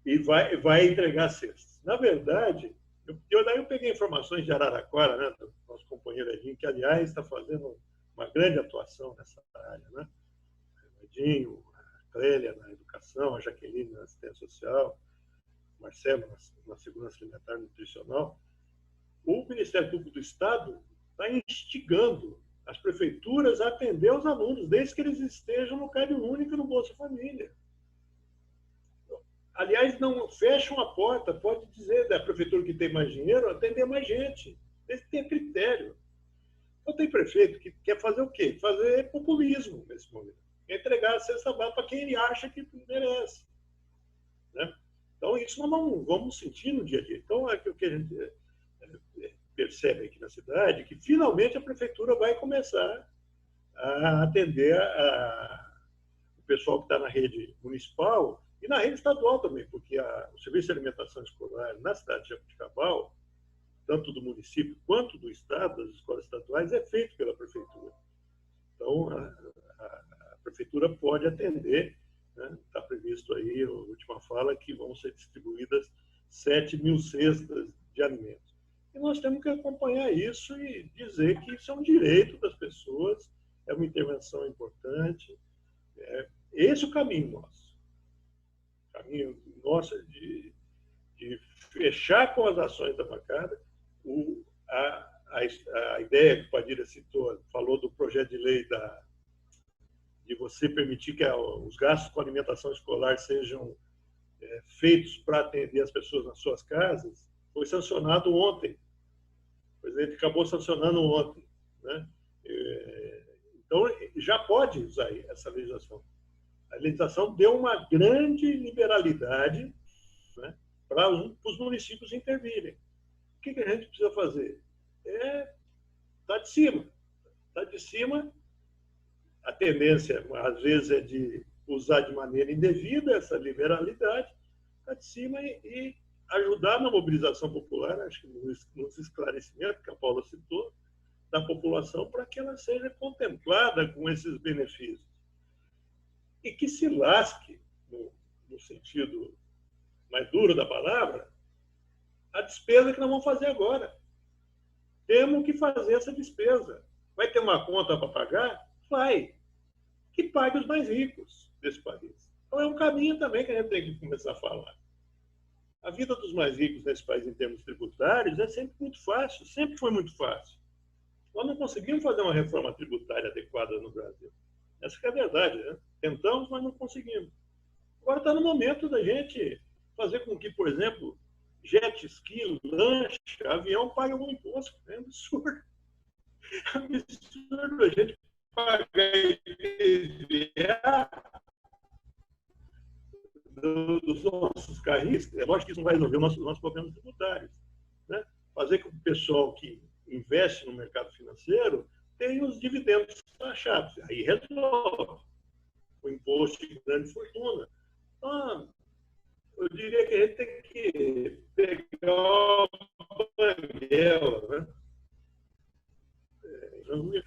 e vai entregar cestas. Na verdade, daí eu peguei informações de Araraquara, né, do nosso companheiro Edinho, que, aliás, está fazendo uma grande atuação nessa área, né? O Edinho, a Clélia na educação, a Jaqueline na assistência social, o Marcelo na segurança alimentar e nutricional. O Ministério Público do Estado está instigando as prefeituras a atender os alunos, desde que eles estejam no CAD único e no Bolsa Família. Aliás, não fecham a porta, pode dizer da prefeitura que tem mais dinheiro, atender mais gente, desde que tenha critério. Então, tem prefeito que quer fazer o quê? Fazer populismo nesse momento. entregar a cesta básica para quem ele acha que merece, né? Então, isso nós não vamos sentir no dia a dia. Então, é o que a gente percebe aqui na cidade, que finalmente a prefeitura vai começar a atender o pessoal que está na rede municipal e na rede estadual também, porque o Serviço de Alimentação Escolar na cidade de Jaboticabal, tanto do município quanto do estado, das escolas estaduais, é feito pela prefeitura. Então, a prefeitura pode atender, né? Está previsto aí, a última fala, que vão ser distribuídas 7.000 cestas de alimentos. E nós temos que acompanhar isso e dizer que isso é um direito das pessoas, é uma intervenção importante. Esse é o caminho nosso. O caminho nosso é de fechar com as ações da bancada. A ideia que o Padilha citou, falou do projeto de lei de você permitir que os gastos com alimentação escolar sejam feitos para atender as pessoas nas suas casas, foi sancionado ontem. O presidente acabou sancionando ontem, né? Então, já pode usar essa legislação. A legislação deu uma grande liberalidade, né, para os municípios intervirem. O que a gente precisa fazer? Está de cima. Está de cima. A tendência, às vezes, é de usar de maneira indevida essa liberalidade. Está de cima e ajudar na mobilização popular, acho que nos esclarecimentos que a Paula citou, da população, para que ela seja contemplada com esses benefícios. E que se lasque, no sentido mais duro da palavra, a despesa que nós vamos fazer agora. Temos que fazer essa despesa. Vai ter uma conta para pagar? Vai. Que pague os mais ricos desse país. Então, é um caminho também que a gente tem que começar a falar. A vida dos mais ricos nesse país, em termos tributários, é sempre muito fácil, sempre foi muito fácil. Nós não conseguimos fazer uma reforma tributária adequada no Brasil. Essa que é a verdade, né? Tentamos, mas não conseguimos. Agora está no momento da gente fazer com que, por exemplo, jet ski, lancha, avião pague algum imposto. É absurdo. É absurdo a gente pagar IPVA dos nossos carris. É lógico que isso não vai resolver os nossos problemas tributários, né? Fazer com que o pessoal que investe no mercado financeiro tenha os dividendos taxados. Aí resolve o imposto de grande fortuna. Então, eu diria que a gente tem que pegar uma banguela, né?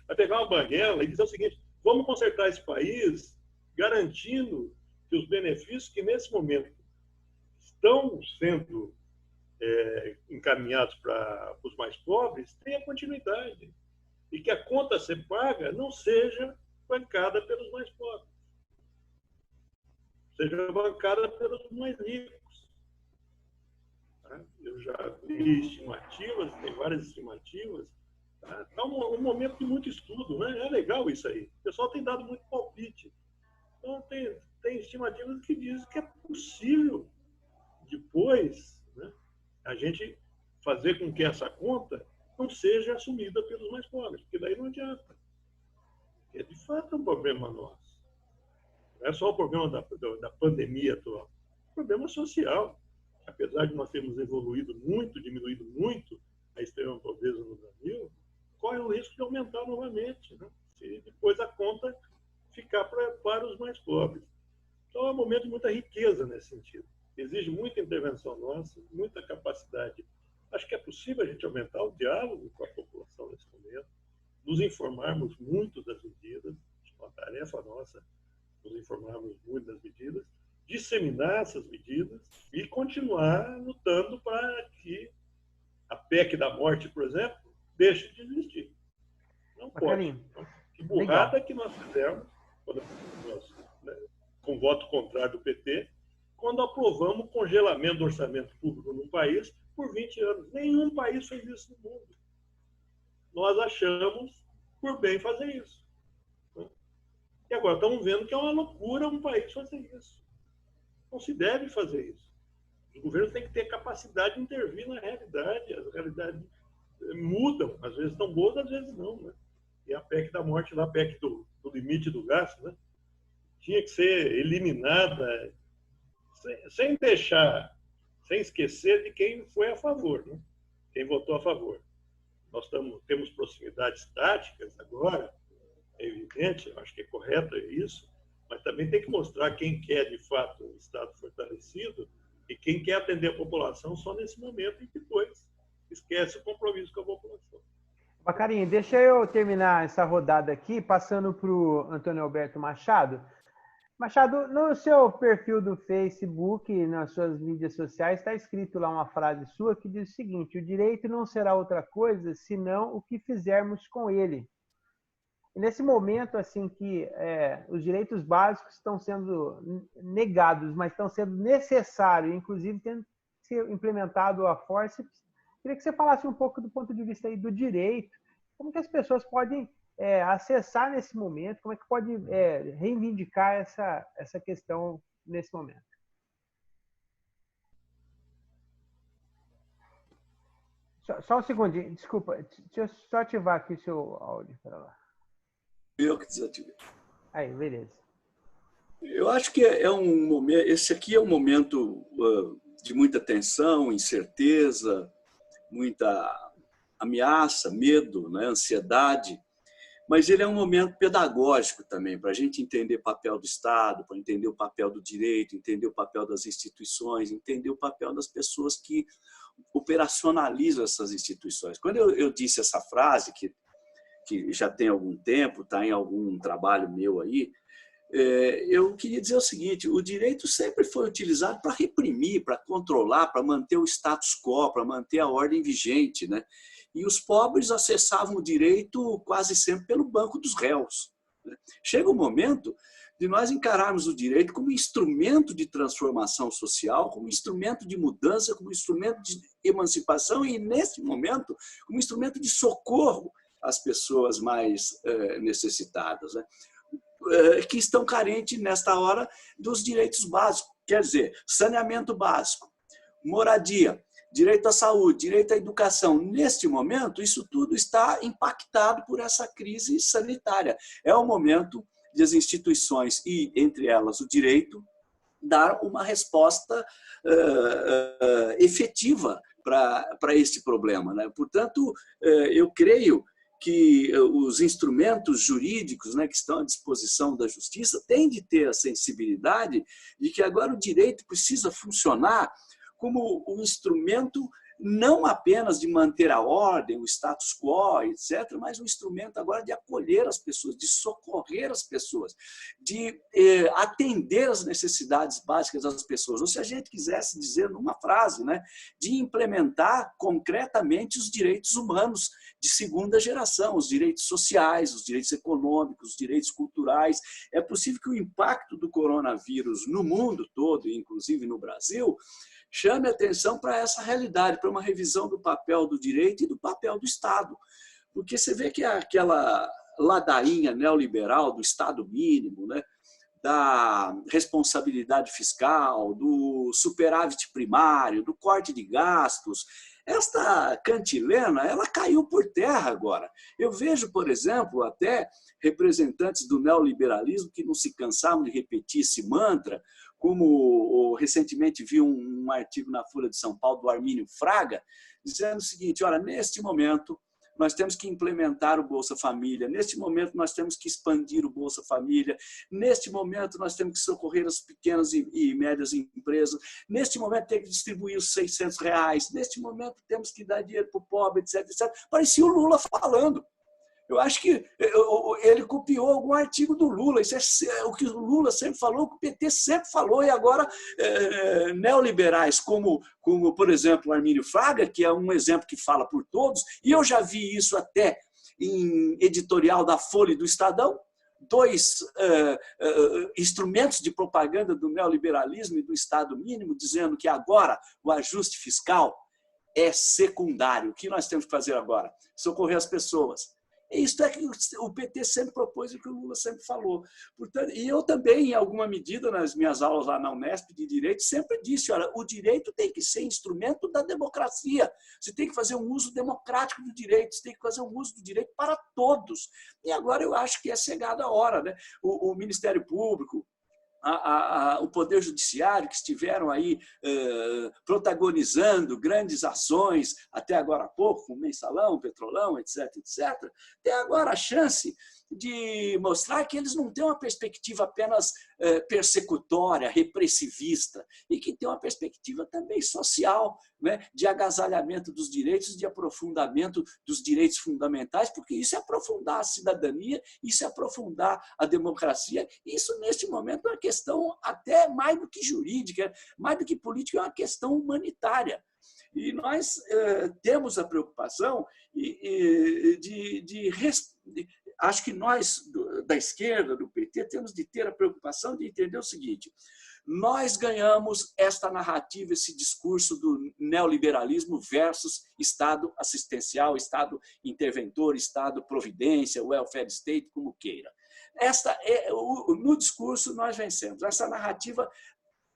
Vai pegar uma banguela e dizer o seguinte: vamos consertar esse país garantindo que os benefícios que nesse momento estão sendo encaminhados para os mais pobres tenham continuidade e que a conta a ser paga não seja bancada pelos mais pobres, seja bancada pelos mais ricos. Eu já vi estimativas, tem várias estimativas. Está um momento de muito estudo, né? É legal isso aí. O pessoal tem dado muito palpite. Então, tem estimativas que dizem que é possível depois, né, a gente fazer com que essa conta não seja assumida pelos mais pobres, porque daí não adianta. É de fato um problema nosso. Não é só o problema da pandemia atual, é um problema social. Apesar de nós termos evoluído muito, diminuído muito a extrema pobreza no Brasil, corre o risco de aumentar novamente, né, se depois a conta ficar para os mais pobres. Então, é um momento de muita riqueza nesse sentido. Exige muita intervenção nossa, muita capacidade. Acho que é possível a gente aumentar o diálogo com a população nesse momento, nos informarmos muito das medidas, é uma tarefa nossa, nos informarmos muito das medidas, disseminar essas medidas e continuar lutando para que a PEC da morte, por exemplo, deixe de existir. Não pode. Então, que burrada legal que nós fizemos com voto contrário do PT, quando aprovamos o congelamento do orçamento público num país por 20 anos. Nenhum país fez isso no mundo. Nós achamos por bem fazer isso. E agora estamos vendo que é uma loucura um país fazer isso. Não se deve fazer isso. Os governos têm que ter capacidade de intervir na realidade. As realidades mudam. Às vezes estão boas, às vezes não, né? E a PEC da morte, lá, a PEC do limite do gasto, né? tinha que ser eliminada sem deixar, sem esquecer de quem foi a favor, né? Quem votou a favor. Nós temos proximidades táticas agora, é evidente, eu acho que é correto isso, mas também tem que mostrar quem quer, de fato, um Estado fortalecido e quem quer atender a população só nesse momento e depois esquece o compromisso com a população. Bacarinho, deixa eu terminar essa rodada aqui, passando para o Antônio Alberto Machado. Machado, no seu perfil do Facebook, nas suas mídias sociais, está escrito lá uma frase sua que diz o seguinte: o direito não será outra coisa senão o que fizermos com ele. E nesse momento, assim, que os direitos básicos estão sendo negados, mas estão sendo necessários, inclusive tendo que ser implementado a forceps, queria que você falasse um pouco do ponto de vista aí do direito, como que as pessoas podem acessar nesse momento, como é que pode reivindicar essa questão nesse momento. Só um segundinho, desculpa, deixa eu só ativar aqui o seu áudio para lá. Eu que desativei. Aí, beleza. Eu acho que é um momento, esse aqui é um momento de muita tensão, incerteza, muita ameaça, medo, né, ansiedade, mas ele é um momento pedagógico também, para a gente entender o papel do Estado, para entender o papel do direito, entender o papel das instituições, entender o papel das pessoas que operacionalizam essas instituições. Quando eu disse essa frase, que já tem algum tempo, está em algum trabalho meu aí, eu queria dizer o seguinte: o direito sempre foi utilizado para reprimir, para controlar, para manter o status quo, para manter a ordem vigente, né? E os pobres acessavam o direito quase sempre pelo banco dos réus. Chega um momento de nós encararmos o direito como instrumento de transformação social, como instrumento de mudança, como instrumento de emancipação e, nesse momento, como instrumento de socorro às pessoas mais necessitadas, né? Que estão carentes, nesta hora, dos direitos básicos. Quer dizer, saneamento básico, moradia, direito à saúde, direito à educação. Neste momento, isso tudo está impactado por essa crise sanitária. É o momento de as instituições, e entre elas o direito, dar uma resposta efetiva para este problema, né? Portanto, eu creio que os instrumentos jurídicos, né, que estão à disposição da justiça têm de ter a sensibilidade de que agora o direito precisa funcionar como um instrumento não apenas de manter a ordem, o status quo, etc., mas um instrumento agora de acolher as pessoas, de socorrer as pessoas, de atender as necessidades básicas das pessoas. Ou se a gente quisesse dizer numa frase, né, de implementar concretamente os direitos humanos de segunda geração, os direitos sociais, os direitos econômicos, os direitos culturais. É possível que o impacto do coronavírus no mundo todo, inclusive no Brasil, chame atenção para essa realidade, para uma revisão do papel do direito e do papel do Estado. Porque você vê que aquela ladainha neoliberal do Estado mínimo, né, da responsabilidade fiscal, do superávit primário, do corte de gastos, esta cantilena, ela caiu por terra agora. Eu vejo, por exemplo, até representantes do neoliberalismo que não se cansavam de repetir esse mantra, como recentemente vi um artigo na Folha de São Paulo do Armínio Fraga, dizendo o seguinte: olha, neste momento nós temos que implementar o Bolsa Família, neste momento nós temos que expandir o Bolsa Família, neste momento nós temos que socorrer as pequenas e médias empresas, neste momento temos que distribuir os R$600, neste momento temos que dar dinheiro para o pobre, etc, etc. Parecia o Lula falando. Eu acho que ele copiou algum artigo do Lula. Isso é o que o Lula sempre falou, o que o PT sempre falou, e agora neoliberais como, por exemplo, o Armínio Fraga, que é um exemplo que fala por todos, e eu já vi isso até em editorial da Folha e do Estadão, dois instrumentos de propaganda do neoliberalismo e do Estado mínimo, dizendo que agora o ajuste fiscal é secundário. O que nós temos que fazer agora? Socorrer as pessoas. Isso é que o PT sempre propôs e que o Lula sempre falou. Portanto, e eu também, em alguma medida, nas minhas aulas lá na Unesp de Direito, sempre disse, olha, o direito tem que ser instrumento da democracia. Você tem que fazer um uso democrático do direito, você tem que fazer um uso do direito para todos. E agora eu acho que é chegada a hora, né? O Ministério Público, o Poder Judiciário, que estiveram aí protagonizando grandes ações até agora há pouco, com Mensalão, Petrolão, etc., etc., tem agora a chance de mostrar que eles não têm uma perspectiva apenas persecutória, repressivista, e que tem uma perspectiva também social, né, de agasalhamento dos direitos, de aprofundamento dos direitos fundamentais, porque isso é aprofundar a cidadania, isso é aprofundar a democracia. Isso, neste momento, é uma questão até mais do que jurídica, mais do que política, é uma questão humanitária. E nós temos a preocupação acho que nós, da esquerda, do PT, temos de ter a preocupação de entender o seguinte: nós ganhamos esta narrativa, esse discurso do neoliberalismo versus Estado assistencial, Estado interventor, Estado providência, welfare state, como queira. No discurso, nós vencemos. Essa narrativa,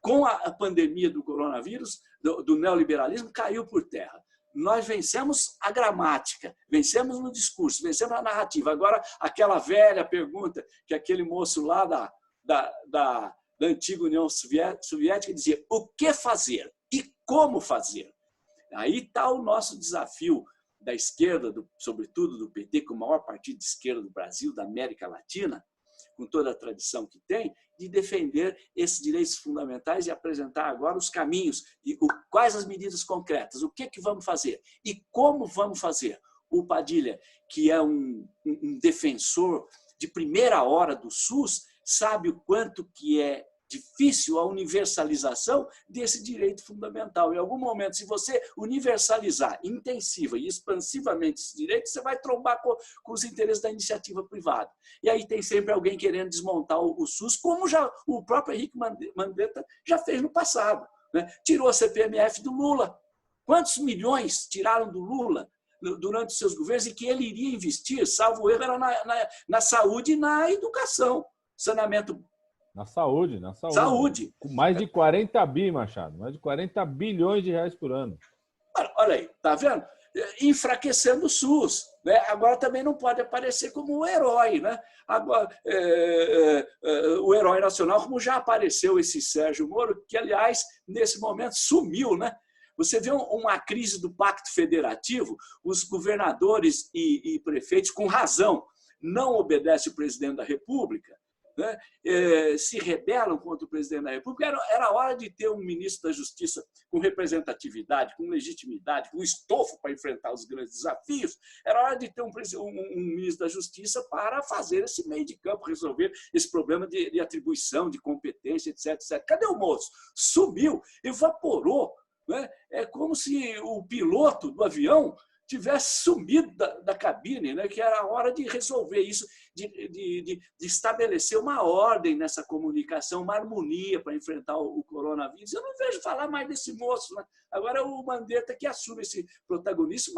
com a pandemia do coronavírus, do neoliberalismo, caiu por terra. Nós vencemos a gramática, vencemos no discurso, vencemos a narrativa. Agora, aquela velha pergunta que aquele moço lá da antiga União Soviética dizia: o que fazer e como fazer? Aí está o nosso desafio da esquerda, sobretudo do PT, que é o maior partido de esquerda do Brasil, da América Latina, com toda a tradição que tem, de defender esses direitos fundamentais e apresentar agora os caminhos e quais as medidas concretas, o que vamos fazer e como vamos fazer. O Padilha, que é um defensor de primeira hora do SUS, sabe o quanto que é difícil a universalização desse direito fundamental. Em algum momento, se você universalizar intensiva e expansivamente esse direito, você vai trombar com os interesses da iniciativa privada. E aí tem sempre alguém querendo desmontar o SUS, como já o próprio Henrique Mandetta já fez no passado, né? Tirou a CPMF do Lula. Quantos milhões tiraram do Lula durante os seus governos e que ele iria investir, salvo erro, era na saúde e na educação, saneamento. Na saúde. Saúde. Com mais de 40 bi, Machado. Mais de 40 bilhões de reais por ano. Olha aí, tá vendo? Enfraquecendo o SUS. Né? Agora também não pode aparecer como um herói. Né? Agora, o herói nacional, como já apareceu esse Sérgio Moro, que, aliás, nesse momento sumiu. Né? Você vê uma crise do Pacto Federativo, os governadores e prefeitos, com razão, não obedecem o presidente da República, né? Se rebelam contra o presidente da República. Era hora de ter um ministro da Justiça com representatividade, com legitimidade, com estofo para enfrentar os grandes desafios. Era hora de ter um ministro da Justiça para fazer esse meio de campo, resolver esse problema de atribuição, de competência, etc, etc. Cadê o moço? Sumiu, evaporou. Né? É como se o piloto do avião tivesse sumido da cabine, né? Que era a hora de resolver isso, de estabelecer uma ordem nessa comunicação, uma harmonia para enfrentar o coronavírus. Eu não vejo falar mais desse moço. Né? Agora é o Mandetta que assume esse protagonismo,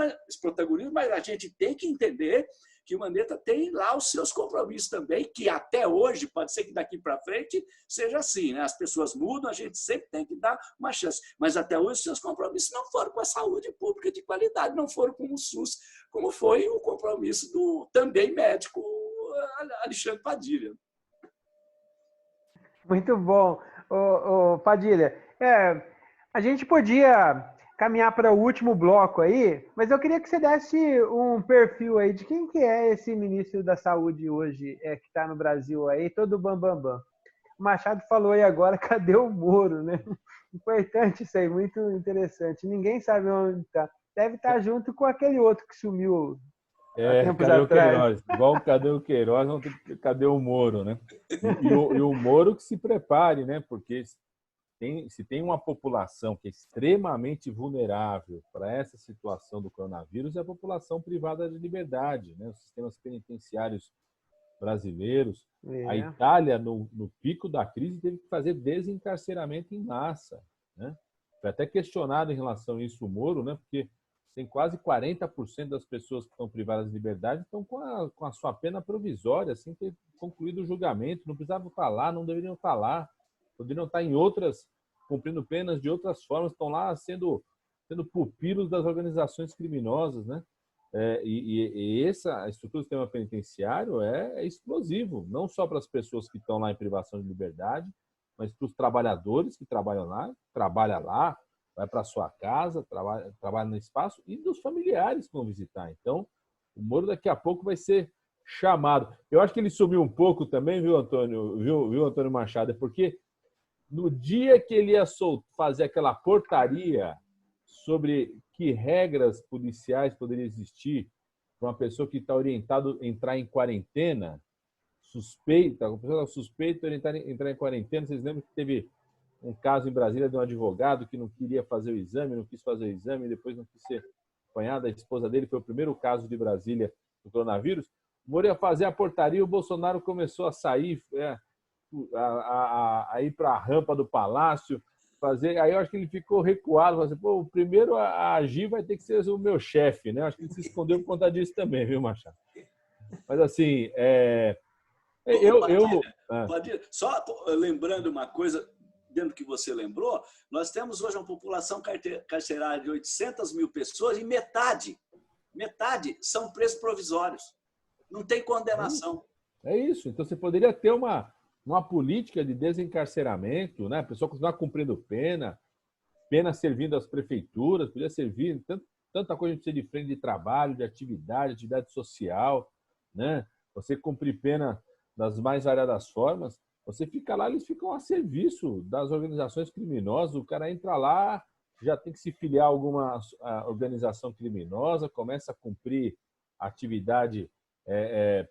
mas a gente tem que entender que o Mandetta tem lá os seus compromissos também, que até hoje, pode ser que daqui para frente seja assim, né? As pessoas mudam, a gente sempre tem que dar uma chance. Mas até hoje os seus compromissos não foram com a saúde pública de qualidade, não foram com o SUS, como foi o compromisso do também médico Alexandre Padilha. Muito bom, Padilha. A gente podia caminhar para o último bloco aí, mas eu queria que você desse um perfil aí de quem que é esse ministro da Saúde hoje, que está no Brasil aí, todo bambambam. O Machado falou aí agora, cadê o Moro, né? Importante isso aí, muito interessante. Ninguém sabe onde está. Deve estar junto com aquele outro que sumiu há tempos cadê atrás. O Queiroz? Igual cadê o Queiroz, cadê o Moro, né? E o Moro que se prepare, né? Porque se tem uma população que é extremamente vulnerável para essa situação do coronavírus, é a população privada de liberdade, né? Os sistemas penitenciários brasileiros. A Itália, no pico da crise, teve que fazer desencarceramento em massa, né? Foi até questionado em relação a isso o Moro, né? Porque tem quase 40% das pessoas que estão privadas de liberdade estão com a sua pena provisória, sem ter concluído o julgamento, não precisavam estar lá, não deveriam estar lá, poderiam estar em outras, cumprindo penas de outras formas, estão lá sendo pupilos das organizações criminosas, né? A estrutura do sistema penitenciário é explosivo, não só para as pessoas que estão lá em privação de liberdade, mas para os trabalhadores que trabalham lá, vai para a sua casa, trabalha no espaço, e dos familiares que vão visitar. Então, o Moro daqui a pouco vai ser chamado. Eu acho que ele sumiu um pouco também, viu, Antônio? Viu, Antônio Machado? É porque no dia que ele ia fazer aquela portaria sobre que regras policiais poderiam existir para uma pessoa que está orientada a entrar em quarentena, a pessoa suspeita de entrar em quarentena. Vocês lembram que teve um caso em Brasília de um advogado que não queria fazer o exame, não quis fazer o exame, depois não quis ser acompanhado, a esposa dele foi o primeiro caso de Brasília do coronavírus. O Moro ia fazer a portaria, o Bolsonaro começou a sair, a ir para a rampa do Palácio, aí eu acho que ele ficou recuado, assim, pô, o primeiro a agir vai ter que ser o meu chefe, né? Acho que ele se escondeu por conta disso também, viu, Machado? Mas assim, Padilha, só lembrando uma coisa, dentro do que você lembrou, nós temos hoje uma população carcerária de 800 mil pessoas e metade são presos provisórios. Não tem condenação. É isso. Então você poderia ter uma política de desencarceramento, né? A pessoa continuar cumprindo pena servindo às prefeituras, podia servir tanta coisa, a gente precisa de frente de trabalho, de atividade social, né? Você cumprir pena das mais variadas formas, você fica lá, eles ficam a serviço das organizações criminosas, o cara entra lá, já tem que se filiar a alguma organização criminosa, começa a cumprir atividade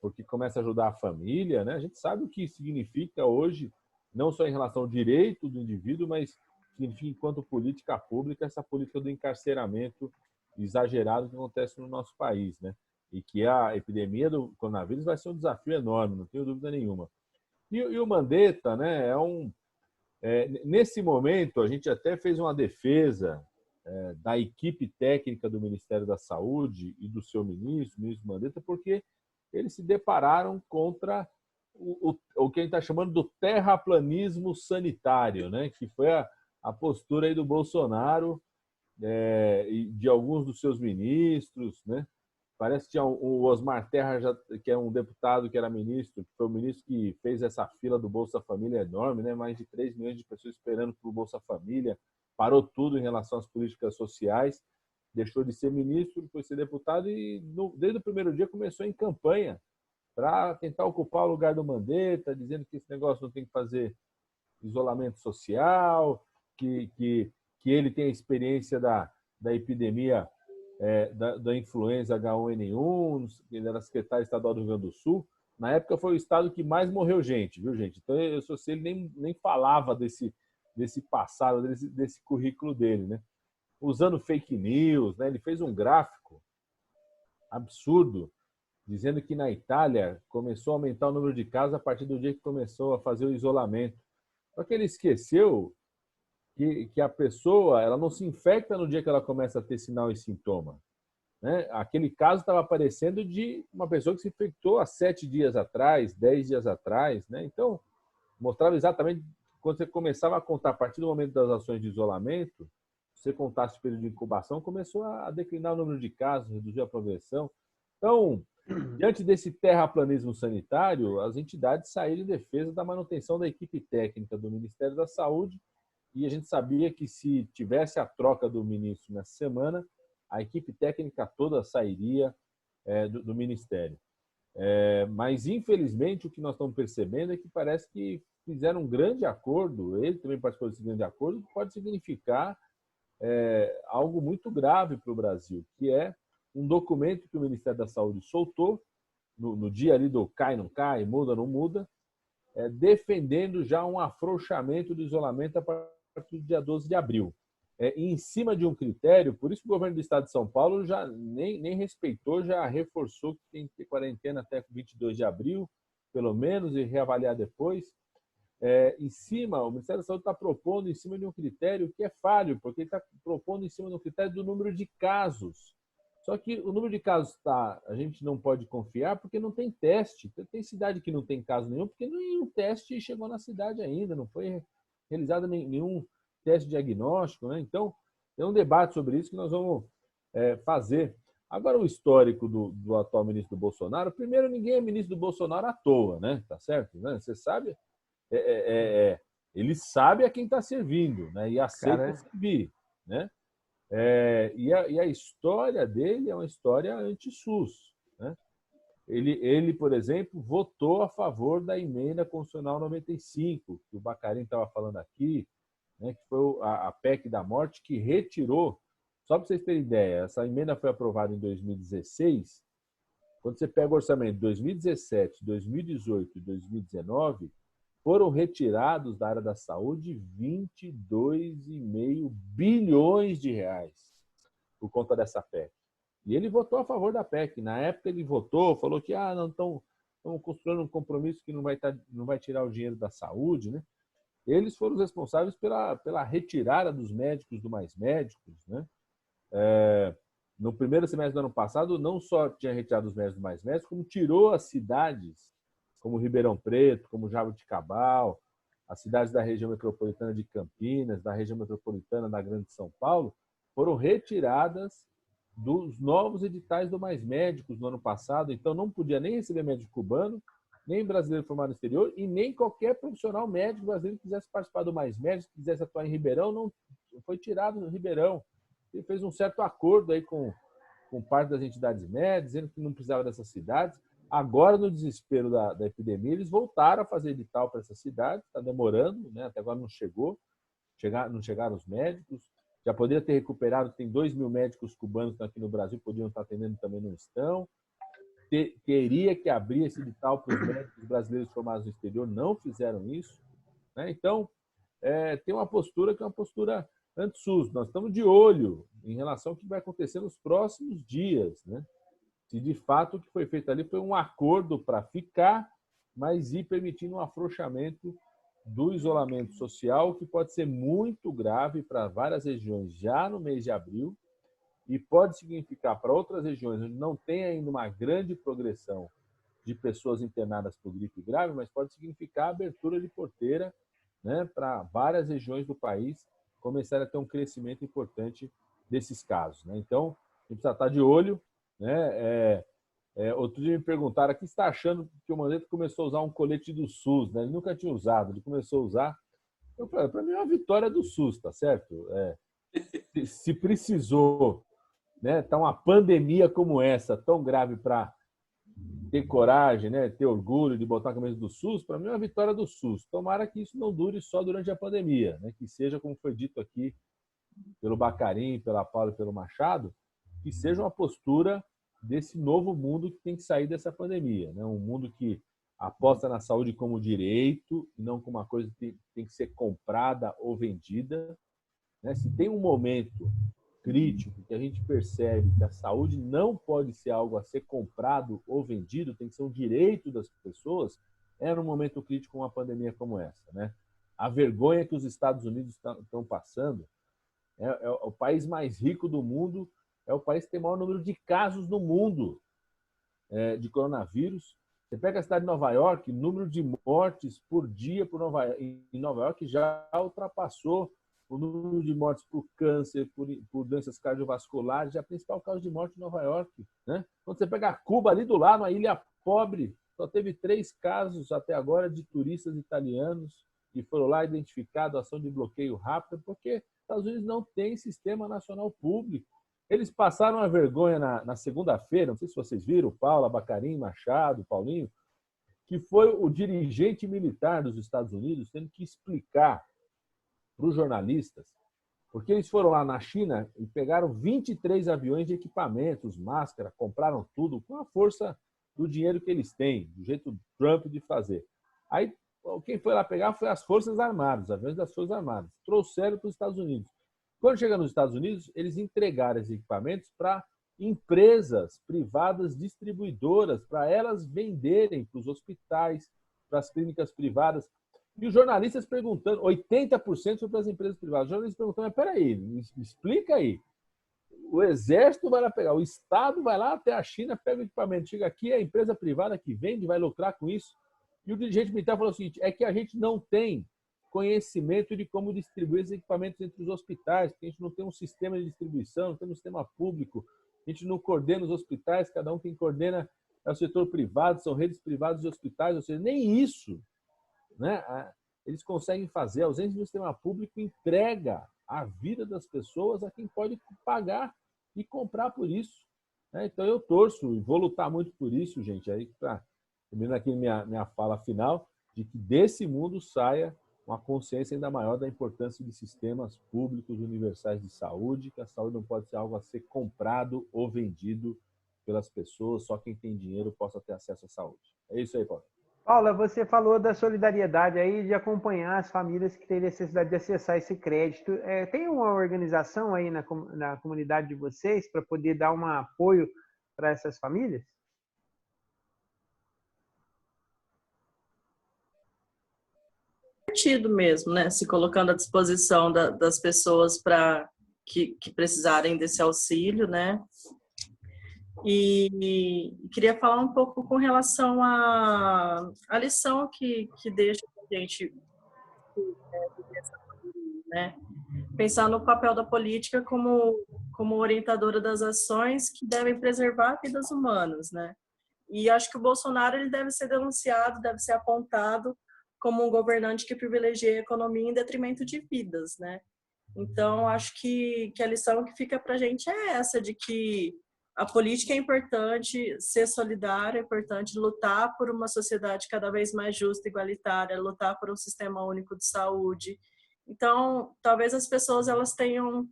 porque começa a ajudar a família, né? A gente sabe o que significa hoje, não só em relação ao direito do indivíduo, mas significa, enquanto política pública, essa política do encarceramento exagerado que acontece no nosso país, né? E que a epidemia do coronavírus vai ser um desafio enorme, não tenho dúvida nenhuma. E o Mandetta, né, nesse momento, a gente até fez uma defesa da equipe técnica do Ministério da Saúde e do seu ministro, o ministro Mandetta, porque eles se depararam contra o que a gente está chamando do terraplanismo sanitário, né, que foi a postura aí do Bolsonaro e de alguns dos seus ministros, né? Parece que tinha o Osmar Terra, que é um deputado que era ministro, que foi o ministro que fez essa fila do Bolsa Família enorme, né? Mais de 3 milhões de pessoas esperando por Bolsa Família, parou tudo em relação às políticas sociais, deixou de ser ministro, foi ser deputado e desde o primeiro dia começou em campanha para tentar ocupar o lugar do Mandetta, dizendo que esse negócio não tem que fazer isolamento social, que ele tem a experiência da epidemia da influenza H1N1, ele era secretário estadual do Rio Grande do Sul. Na época foi o estado que mais morreu gente, viu, gente? Então, ele nem falava desse passado, desse currículo dele, né? Usando fake news, né? Ele fez um gráfico absurdo, dizendo que na Itália começou a aumentar o número de casos a partir do dia que começou a fazer o isolamento. Só que ele esqueceu que a pessoa ela não se infecta no dia que ela começa a ter sinal e sintoma, né? Aquele caso estava aparecendo de uma pessoa que se infectou há 7 dias atrás, 10 dias atrás, né? Então, mostrava exatamente quando você começava a contar, a partir do momento das ações de isolamento, você contasse o período de incubação, começou a declinar o número de casos, reduzir a progressão. Então, diante desse terraplanismo sanitário, as entidades saíram em defesa da manutenção da equipe técnica do Ministério da Saúde. E a gente sabia que se tivesse a troca do ministro nessa semana, a equipe técnica toda sairia do Ministério. Mas, infelizmente, o que nós estamos percebendo é que parece que fizeram um grande acordo, ele também participou desse grande acordo, que pode significar algo muito grave para o Brasil, que é um documento que o Ministério da Saúde soltou no dia ali do cai, não cai, muda, não muda, defendendo já um afrouxamento do isolamento a partir do dia 12 de abril. Em cima de um critério, por isso que o governo do estado de São Paulo já nem respeitou, já reforçou que tem que ter quarentena até 22 de abril, pelo menos, e reavaliar depois. em cima, o Ministério da Saúde está propondo em cima de um critério que é falho, porque ele está propondo em cima de um critério do número de casos. Só que o número de casos a gente não pode confiar porque não tem teste. Tem cidade que não tem caso nenhum porque nenhum teste chegou na cidade ainda, não foi realizado nenhum teste diagnóstico, né? Então, tem um debate sobre isso que nós vamos fazer. Agora, o histórico do atual ministro do Bolsonaro, primeiro, ninguém é ministro do Bolsonaro à toa, né? Tá certo? Né? Você sabe, ele sabe a quem está servindo, né? E aceita servir, né? E a história dele é uma história anti-SUS, né? Ele, por exemplo, votou a favor da emenda constitucional 95, que o Bacarin estava falando aqui, né? Que foi a PEC da morte, que retirou. Só para vocês terem ideia, essa emenda foi aprovada em 2016. Quando você pega o orçamento de 2017, 2018 e 2019, foram retirados da área da saúde 22,5 bilhões de reais por conta dessa PEC. E ele votou a favor da PEC. Na época ele votou, falou que não estão construindo um compromisso que não vai tirar o dinheiro da saúde, né? Eles foram os responsáveis pela retirada dos médicos do Mais Médicos, né? No primeiro semestre do ano passado, não só tinha retirado os médicos do Mais Médicos, como tirou as cidades como Ribeirão Preto, como Jaboticabal, as cidades da região metropolitana de Campinas, da região metropolitana da Grande São Paulo, foram retiradas dos novos editais do Mais Médicos no ano passado. Então, não podia nem receber médico cubano, nem brasileiro formado no exterior, e nem qualquer profissional médico brasileiro que quisesse participar do Mais Médicos, que quisesse atuar em Ribeirão, não foi tirado no Ribeirão. Ele fez um certo acordo aí com parte das entidades médicas, dizendo que não precisava dessas cidades. Agora, no desespero da epidemia, eles voltaram a fazer edital para essas cidades, está demorando, né? Até agora não não chegaram os médicos. Já poderia ter recuperado, tem 2.000 médicos cubanos que estão aqui no Brasil, podiam estar atendendo, também não estão. Teria que abrir esse edital para os médicos brasileiros formados no exterior, não fizeram isso, né? Então, tem uma postura que é uma postura anti-SUS. Nós estamos de olho em relação ao que vai acontecer nos próximos dias, né? Se de fato o que foi feito ali foi um acordo para ficar, mas ir permitindo um afrouxamento do isolamento social, que pode ser muito grave para várias regiões já no mês de abril e pode significar para outras regiões onde não tem ainda uma grande progressão de pessoas internadas por gripe grave, mas pode significar a abertura de porteira, né, para várias regiões do país começarem a ter um crescimento importante desses casos, né? Então, a gente precisa estar de olho, né? Outro dia me perguntaram aqui, está achando que o Mandetta começou a usar um colete do SUS, né? Ele nunca tinha usado, ele começou a usar. Eu falei, para mim é uma vitória do SUS, tá certo? Se precisou, né, tá uma pandemia como essa, tão grave, para ter coragem, né, ter orgulho de botar a camisa do SUS, para mim é uma vitória do SUS. Tomara que isso não dure só durante a pandemia, né? Que seja, como foi dito aqui pelo Bacarin, pela Paula e pelo Machado, que seja uma postura desse novo mundo que tem que sair dessa pandemia, né? Um mundo que aposta na saúde como direito e não como uma coisa que tem que ser comprada ou vendida, né? Se tem um momento crítico que a gente percebe que a saúde não pode ser algo a ser comprado ou vendido, tem que ser um direito das pessoas, num momento crítico uma pandemia como essa, né? A vergonha que os Estados Unidos estão passando, é o país mais rico do mundo, é o país que tem o maior número de casos no mundo de coronavírus. Você pega a cidade de Nova York, o número de mortes por dia em Nova York já ultrapassou o número de mortes por câncer, por doenças cardiovasculares, é a principal causa de morte em Nova York, né? Quando você pega Cuba, ali do lado, uma ilha pobre, só teve 3 casos até agora de turistas italianos que foram lá identificados, ação de bloqueio rápido, porque os Estados Unidos não tem sistema nacional público. Eles passaram a vergonha na segunda-feira, não sei se vocês viram, Paula, Bacarin, Machado, Paulinho, que foi o dirigente militar dos Estados Unidos tendo que explicar para os jornalistas, porque eles foram lá na China e pegaram 23 aviões de equipamentos, máscara, compraram tudo com a força do dinheiro que eles têm, do jeito Trump de fazer. Aí, quem foi lá pegar foi as Forças Armadas, os aviões das Forças Armadas. Trouxeram para os Estados Unidos. Quando chega nos Estados Unidos, eles entregaram esses equipamentos para empresas privadas distribuidoras, para elas venderem para os hospitais, para as clínicas privadas. E os jornalistas perguntando, 80% foi para as empresas privadas. Os jornalistas perguntando, mas peraí, me explica aí. O Exército vai lá pegar, o Estado vai lá até a China, pega o equipamento, chega aqui, é a empresa privada que vende, vai lucrar com isso. E o dirigente militar falou o seguinte, é que a gente não tem conhecimento de como distribuir esses equipamentos entre os hospitais, porque a gente não tem um sistema de distribuição, não tem um sistema público, a gente não coordena os hospitais, cada um quem coordena é o setor privado, são redes privadas de hospitais, ou seja, nem isso, né, eles conseguem fazer. A ausência do sistema público entrega a vida das pessoas a quem pode pagar e comprar por isso. Então eu torço e vou lutar muito por isso, gente, aí para terminar aqui minha fala final, de que desse mundo saia uma consciência ainda maior da importância de sistemas públicos universais de saúde, que a saúde não pode ser algo a ser comprado ou vendido pelas pessoas, só quem tem dinheiro possa ter acesso à saúde. É isso aí, Paulo. Paula, você falou da solidariedade aí de acompanhar as famílias que têm necessidade de acessar esse crédito. Tem uma organização aí na comunidade de vocês para poder dar um apoio para essas famílias? Partido mesmo, né? Se colocando à disposição das pessoas para que precisarem desse auxílio, né? E queria falar um pouco com relação à lição que deixa a gente, né? Pensar no papel da política como orientadora das ações que devem preservar vidas humanas, né? E acho que o Bolsonaro ele deve ser denunciado, deve ser apontado como um governante que privilegia a economia em detrimento de vidas, né? Então, acho que a lição que fica para a gente é essa, de que a política é importante, ser solidário é importante, lutar por uma sociedade cada vez mais justa e igualitária, lutar por um sistema único de saúde. Então, talvez as pessoas elas tenham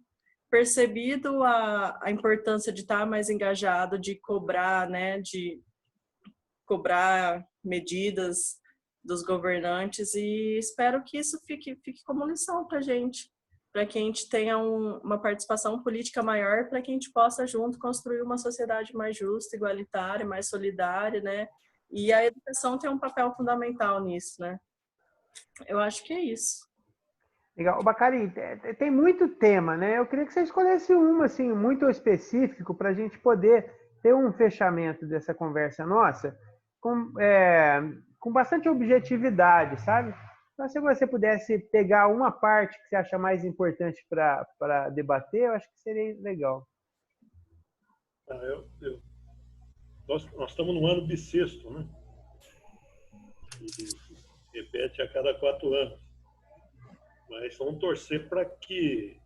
percebido a importância de estar mais engajado, de cobrar, né, de cobrar medidas dos governantes, e espero que isso fique como lição para a gente, para que a gente tenha uma participação política maior, para que a gente possa junto construir uma sociedade mais justa, igualitária, mais solidária, né? E a educação tem um papel fundamental nisso, né? Eu acho que é isso. Legal. Bacari, tem muito tema, né? Eu queria que você escolhesse um, assim, muito específico para a gente poder ter um fechamento dessa conversa nossa com bastante objetividade, sabe? Então, se você pudesse pegar uma parte que você acha mais importante para debater, eu acho que seria legal. Nós estamos no ano bissexto, né? E repete a cada 4 anos. Mas vamos torcer para que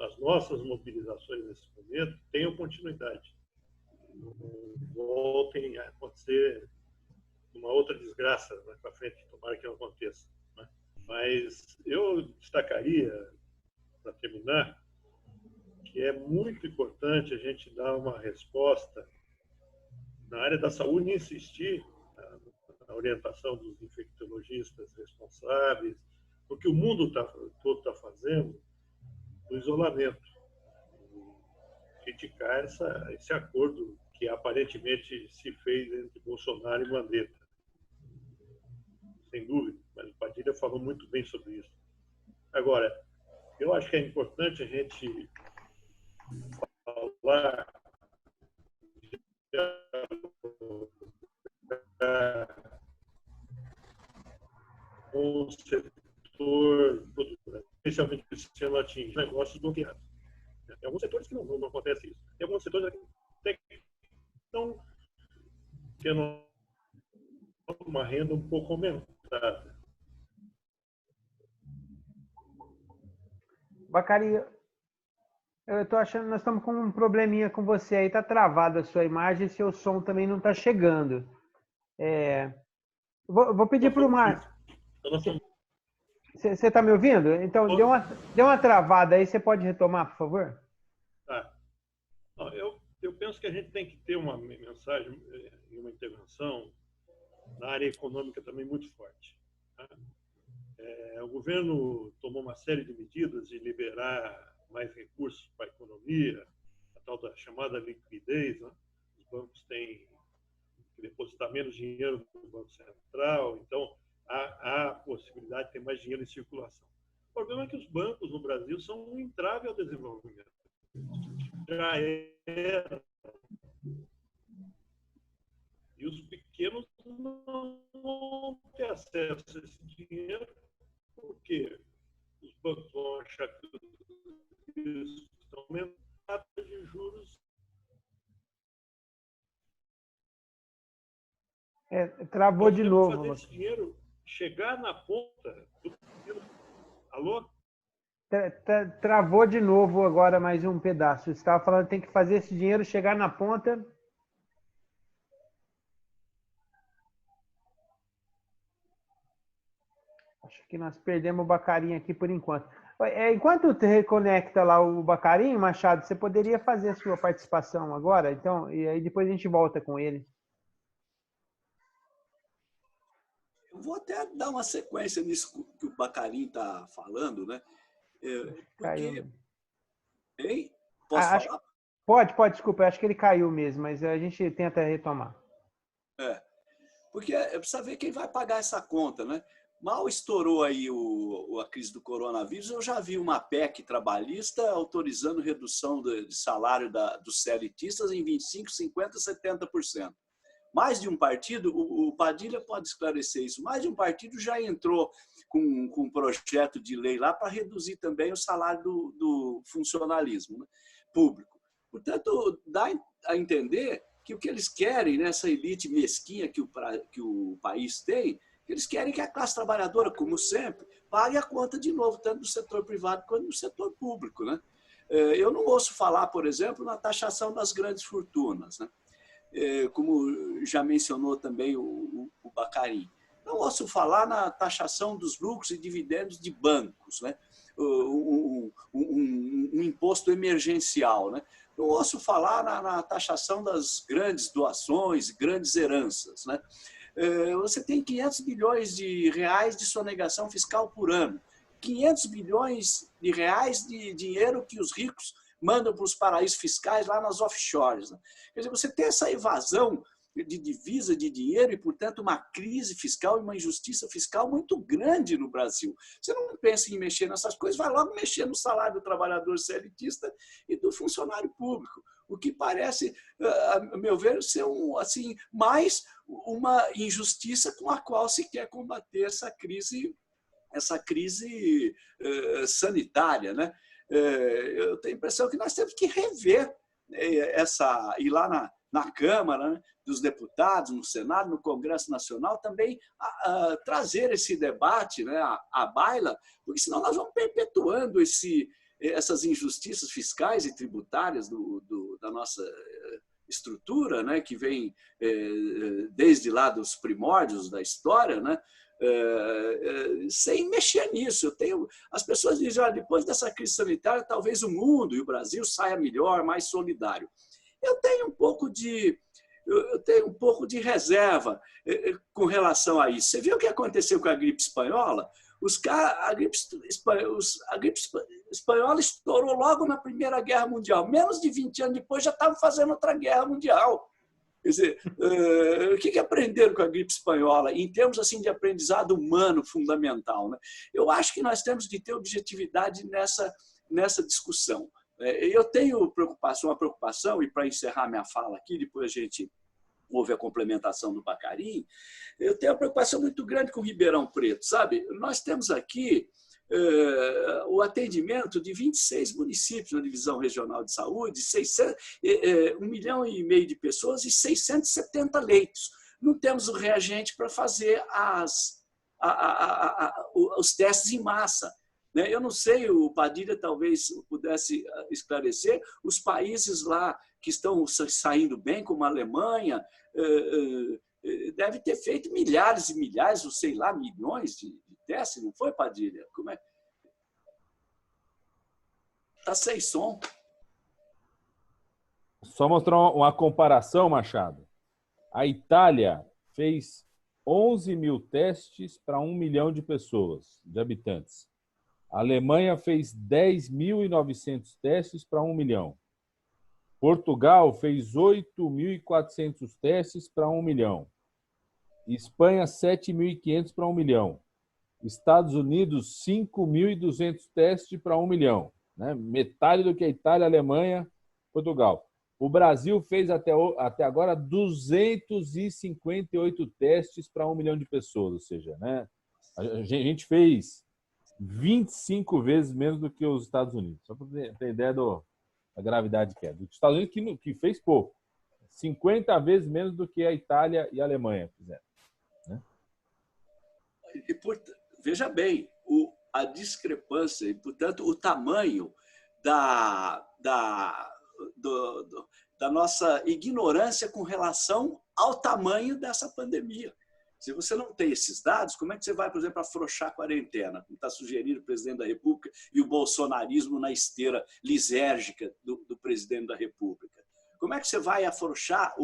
as nossas mobilizações nesse momento tenham continuidade. Não voltem a acontecer uma outra desgraça mais para frente, tomara que não aconteça. Né? Mas eu destacaria, para terminar, que é muito importante a gente dar uma resposta na área da saúde e insistir na orientação dos infectologistas responsáveis, o que o mundo todo está fazendo do isolamento. Criticar esse acordo que aparentemente se fez entre Bolsonaro e Mandetta. Sem dúvida, mas o Padilha falou muito bem sobre isso. Agora, eu acho que é importante a gente falar com o setor produtor, especialmente sendo atingido negócios bloqueados. Tem alguns setores que não acontece isso. Tem alguns setores até que estão tendo uma renda um pouco aumentada. Bacari, eu estou achando que nós estamos com um probleminha com você aí, está travada a sua imagem e seu som também não está chegando. Vou pedir para o Márcio. Você está me ouvindo? Então, deu uma travada aí, você pode retomar, por favor? Tá. Eu penso que a gente tem que ter uma mensagem e uma intervenção na área econômica também muito forte. Tá? O governo tomou uma série de medidas de liberar mais recursos para a economia, a tal da chamada liquidez. Né? Os bancos têm que depositar menos dinheiro no Banco Central. Então, há possibilidade de ter mais dinheiro em circulação. O problema é que os bancos no Brasil são um entrave ao desenvolvimento. Já era. E os pequenos não vão ter acesso a esse dinheiro, porque os bancos vão achar que eles estão aumentando a taxa de juros. Travou de novo. Fazer esse dinheiro chegar na ponta do pequeno. Alô? Travou de novo agora mais um pedaço. Você estava falando que tem que fazer esse dinheiro chegar na ponta. Acho que nós perdemos o Bacarinho aqui por enquanto. Enquanto tu reconecta lá o Bacarinho, Machado, você poderia fazer a sua participação agora? Então, e aí depois a gente volta com ele. Eu vou até dar uma sequência nisso que o Bacarinho está falando, né? Porque... Hein? Posso falar? Pode, desculpa. Acho que ele caiu mesmo, mas a gente tenta retomar. Porque precisa ver quem vai pagar essa conta, né? Mal estourou aí a crise do coronavírus, eu já vi uma PEC trabalhista autorizando redução de salário dos CLTistas em 25%, 50%, 70%. Mais de um partido, o Padilha pode esclarecer isso, mais de um partido já entrou com um projeto de lei lá para reduzir também o salário do funcionalismo, né, público. Portanto, dá a entender que o que eles querem, nessa elite mesquinha que o país tem, eles querem que a classe trabalhadora, como sempre, pague a conta de novo, tanto no setor privado quanto no setor público, né? Eu não ouço falar, por exemplo, na taxação das grandes fortunas, né? Como já mencionou também o Bacarinho. Não ouço falar na taxação dos lucros e dividendos de bancos, né? Um imposto emergencial, né? Não ouço falar na taxação das grandes doações, grandes heranças, né? Você tem 500 bilhões de reais de sonegação fiscal por ano. 500 bilhões de reais de dinheiro que os ricos mandam para os paraísos fiscais lá nas offshores. Né? Quer dizer, você tem essa evasão de divisa de dinheiro e, portanto, uma crise fiscal e uma injustiça fiscal muito grande no Brasil. Você não pensa em mexer nessas coisas, vai logo mexer no salário do trabalhador CLTista e do funcionário público, o que parece, a meu ver, ser mais uma injustiça com a qual se quer combater essa crise sanitária, né? Eu tenho a impressão que nós temos que rever ir lá na Câmara, né, dos Deputados, no Senado, no Congresso Nacional, também trazer esse debate, né, à baila, porque senão nós vamos perpetuando essas injustiças fiscais e tributárias da nossa estrutura, né, que vem desde lá dos primórdios da história, né, sem mexer nisso. As pessoas dizem, olha, depois dessa crise sanitária, talvez o mundo e o Brasil saia melhor, mais solidário. Eu tenho um pouco de reserva com relação a isso. Você viu o que aconteceu com a gripe espanhola? A gripe espanhola estourou logo na Primeira Guerra Mundial. Menos de 20 anos depois já estavam fazendo outra guerra mundial. Quer dizer, o que aprenderam com a gripe espanhola, em termos assim, de aprendizado humano fundamental? Né? Eu acho que nós temos de ter objetividade nessa discussão. Eu tenho uma preocupação, e para encerrar minha fala aqui, depois a gente ouve a complementação do Bacarinho, eu tenho uma preocupação muito grande com Ribeirão Preto. Sabe? Nós temos aqui o atendimento de 26 municípios na divisão regional de saúde, 1,5 milhão de pessoas e 670 leitos. Não temos o reagente para fazer os testes em massa. Eu não sei, o Padilha talvez pudesse esclarecer, os países lá que estão saindo bem, como a Alemanha, deve ter feito milhares e milhares, ou sei lá, milhões de testes, não foi, Padilha? Como é? Está sem som. Só mostrar uma comparação, Machado. A Itália fez 11 mil testes para 1 milhão de pessoas, de habitantes. A Alemanha fez 10.900 testes para 1 milhão. Portugal fez 8.400 testes para 1 milhão. Espanha, 7.500 para 1 milhão. Estados Unidos, 5.200 testes para 1 milhão. Né? Metade do que a Itália, a Alemanha, Portugal. O Brasil fez até agora 258 testes para 1 milhão de pessoas. Ou seja, né? A gente fez 25 vezes menos do que os Estados Unidos. Só para ter ideia da gravidade que é. Os Estados Unidos que fez pouco. 50 vezes menos do que a Itália e a Alemanha fizeram. Né? Veja bem, a discrepância e, portanto, o tamanho da nossa ignorância com relação ao tamanho dessa pandemia. Se você não tem esses dados, como é que você vai, por exemplo, afrouxar a quarentena, como está sugerindo o presidente da República e o bolsonarismo na esteira lisérgica do presidente da República? Como é que você vai afrouxar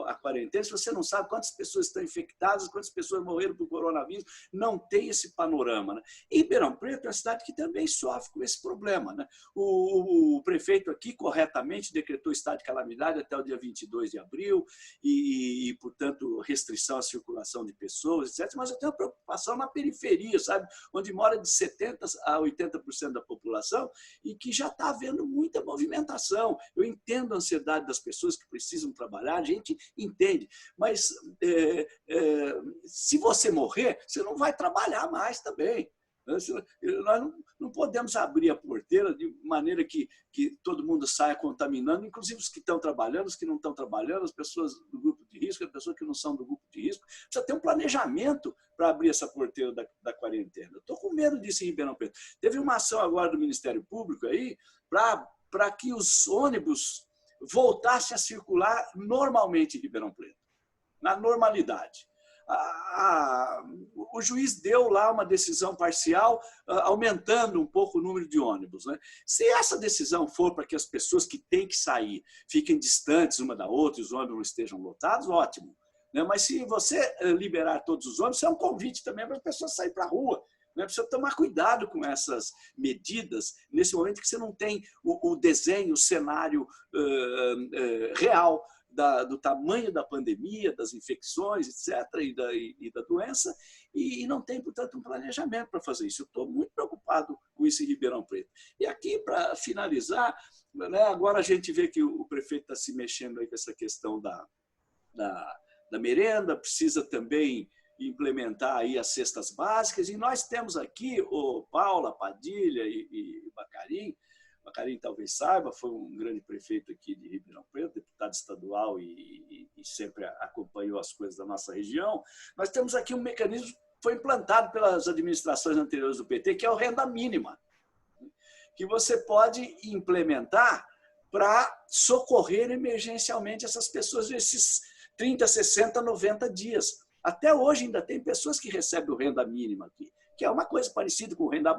a quarentena se você não sabe quantas pessoas estão infectadas, quantas pessoas morreram por coronavírus? Não tem esse panorama. Né? E Ribeirão Preto é uma cidade que também sofre com esse problema. Né? O prefeito aqui corretamente decretou estado de calamidade até o dia 22 de abril e, portanto, restrição à circulação de pessoas, etc. Mas eu tenho uma preocupação na periferia, sabe? Onde mora de 70% a 80% da população e que já está havendo muita movimentação. Eu entendo a ansiedade das pessoas que precisam trabalhar, a gente entende, mas se você morrer, você não vai trabalhar mais também. Nós não podemos abrir a porteira de maneira que todo mundo saia contaminando, inclusive os que estão trabalhando, os que não estão trabalhando, as pessoas do grupo de risco, as pessoas que não são do grupo de risco. Precisa ter um planejamento para abrir essa porteira da quarentena. Eu estou com medo disso em Ribeirão Preto. Teve uma ação agora do Ministério Público aí para que os ônibus voltassem a circular normalmente em Ribeirão Preto, na normalidade. O juiz deu lá uma decisão parcial, aumentando um pouco o número de ônibus. Né? Se essa decisão for para que as pessoas que têm que sair fiquem distantes uma da outra e os ônibus não estejam lotados, ótimo. Né? Mas se você liberar todos os ônibus, isso é um convite também para as pessoas saírem para a rua. Precisa tomar cuidado com essas medidas nesse momento que você não tem o desenho, o cenário real do tamanho da pandemia, das infecções, etc., e da doença, e não tem, portanto, um planejamento para fazer isso. Eu estou muito preocupado com isso em Ribeirão Preto. E aqui, para finalizar, né, agora a gente vê que o prefeito está se mexendo aí com essa questão da merenda, precisa também implementar aí as cestas básicas, e nós temos aqui o Paula, Padilha e Bacarim. Bacarim talvez saiba, foi um grande prefeito aqui de Ribeirão Preto, deputado estadual e sempre acompanhou as coisas da nossa região. Nós temos aqui um mecanismo que foi implantado pelas administrações anteriores do PT, que é o renda mínima, que você pode implementar para socorrer emergencialmente essas pessoas nesses 30, 60, 90 dias. Até hoje ainda tem pessoas que recebem o renda mínima aqui, que é uma coisa parecida com renda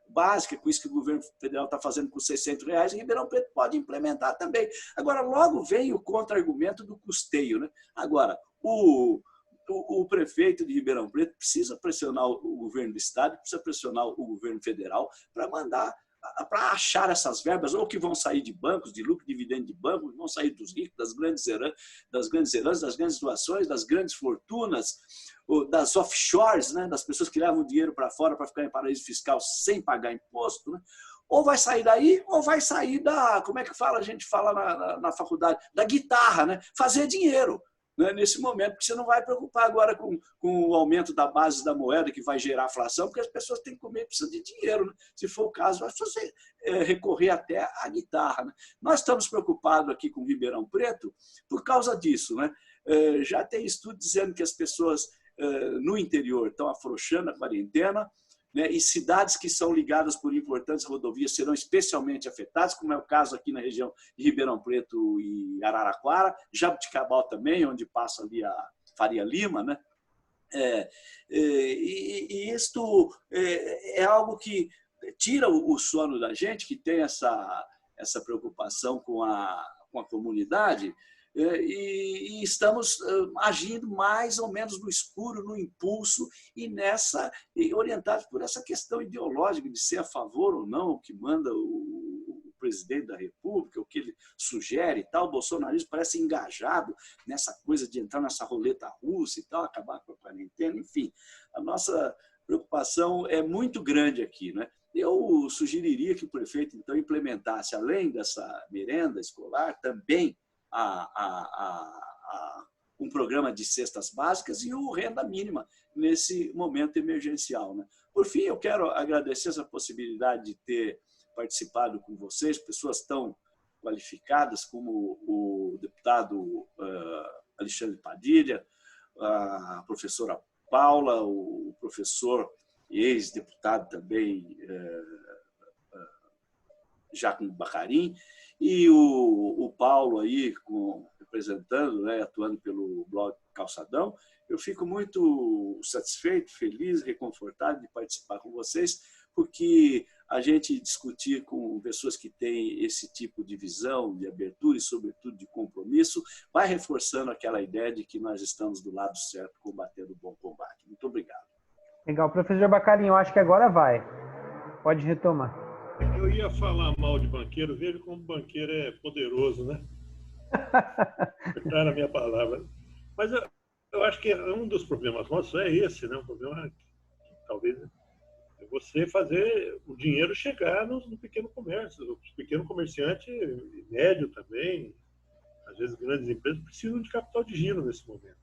básica, com isso que o governo federal está fazendo com R$600, e Ribeirão Preto pode implementar também. Agora, logo vem o contra-argumento do custeio. Né? Agora, o prefeito de Ribeirão Preto precisa pressionar o governo do estado, precisa pressionar o governo federal para achar essas verbas, ou que vão sair de bancos, de lucro, dividendo de bancos, vão sair dos ricos, das grandes heranças, das grandes doações, das grandes fortunas, das offshores, né, das pessoas que levam dinheiro para fora para ficar em paraíso fiscal sem pagar imposto, né? Ou vai sair daí, ou vai sair como é que fala? A gente fala na faculdade, da guitarra, né? Fazer dinheiro. Né, nesse momento, porque você não vai preocupar agora com o aumento da base da moeda, que vai gerar inflação, porque as pessoas têm que comer, precisam de dinheiro. Né? Se for o caso, vai fazer, recorrer até à guitarra. Né? Nós estamos preocupados aqui com Ribeirão Preto por causa disso. Né? Já tem estudo dizendo que as pessoas no interior estão afrouxando a quarentena, né, e cidades que são ligadas por importantes rodovias serão especialmente afetadas, como é o caso aqui na região de Ribeirão Preto e Araraquara, Jaboticabal também, onde passa ali a Faria Lima. Né? Isto é algo que tira o sono da gente, que tem essa preocupação com a comunidade, e estamos agindo mais ou menos no escuro, no impulso e orientados por essa questão ideológica de ser a favor ou não, o que manda o presidente da República, o que ele sugere e tal. O bolsonarismo parece engajado nessa coisa de entrar nessa roleta russa e tal, acabar com a quarentena, enfim. A nossa preocupação é muito grande aqui, né? Eu sugeriria que o prefeito, então, implementasse, além dessa merenda escolar, também um programa de cestas básicas e o renda mínima nesse momento emergencial, né? Por fim, eu quero agradecer essa possibilidade de ter participado com vocês, pessoas tão qualificadas como o deputado Alexandre Padilha, a professora Paula, o professor e ex-deputado também Jacomo Bacarin, e o Paulo aí representando, né, atuando pelo blog Calçadão. Eu fico muito satisfeito, feliz, reconfortado de participar com vocês, porque a gente discutir com pessoas que têm esse tipo de visão, de abertura e, sobretudo, de compromisso, vai reforçando aquela ideia de que nós estamos do lado certo, combatendo o bom combate. Muito obrigado. Legal. Professor Bacarin, eu acho que agora vai. Pode retomar. Eu ia falar mal de banqueiro, veja como banqueiro é poderoso, né? Cortaram a minha palavra. Mas eu acho que um dos problemas nossos é esse, né? Um problema que talvez é você fazer o dinheiro chegar no pequeno comércio. Os pequenos comerciantes, médio também, às vezes grandes empresas, precisam de capital de giro nesse momento.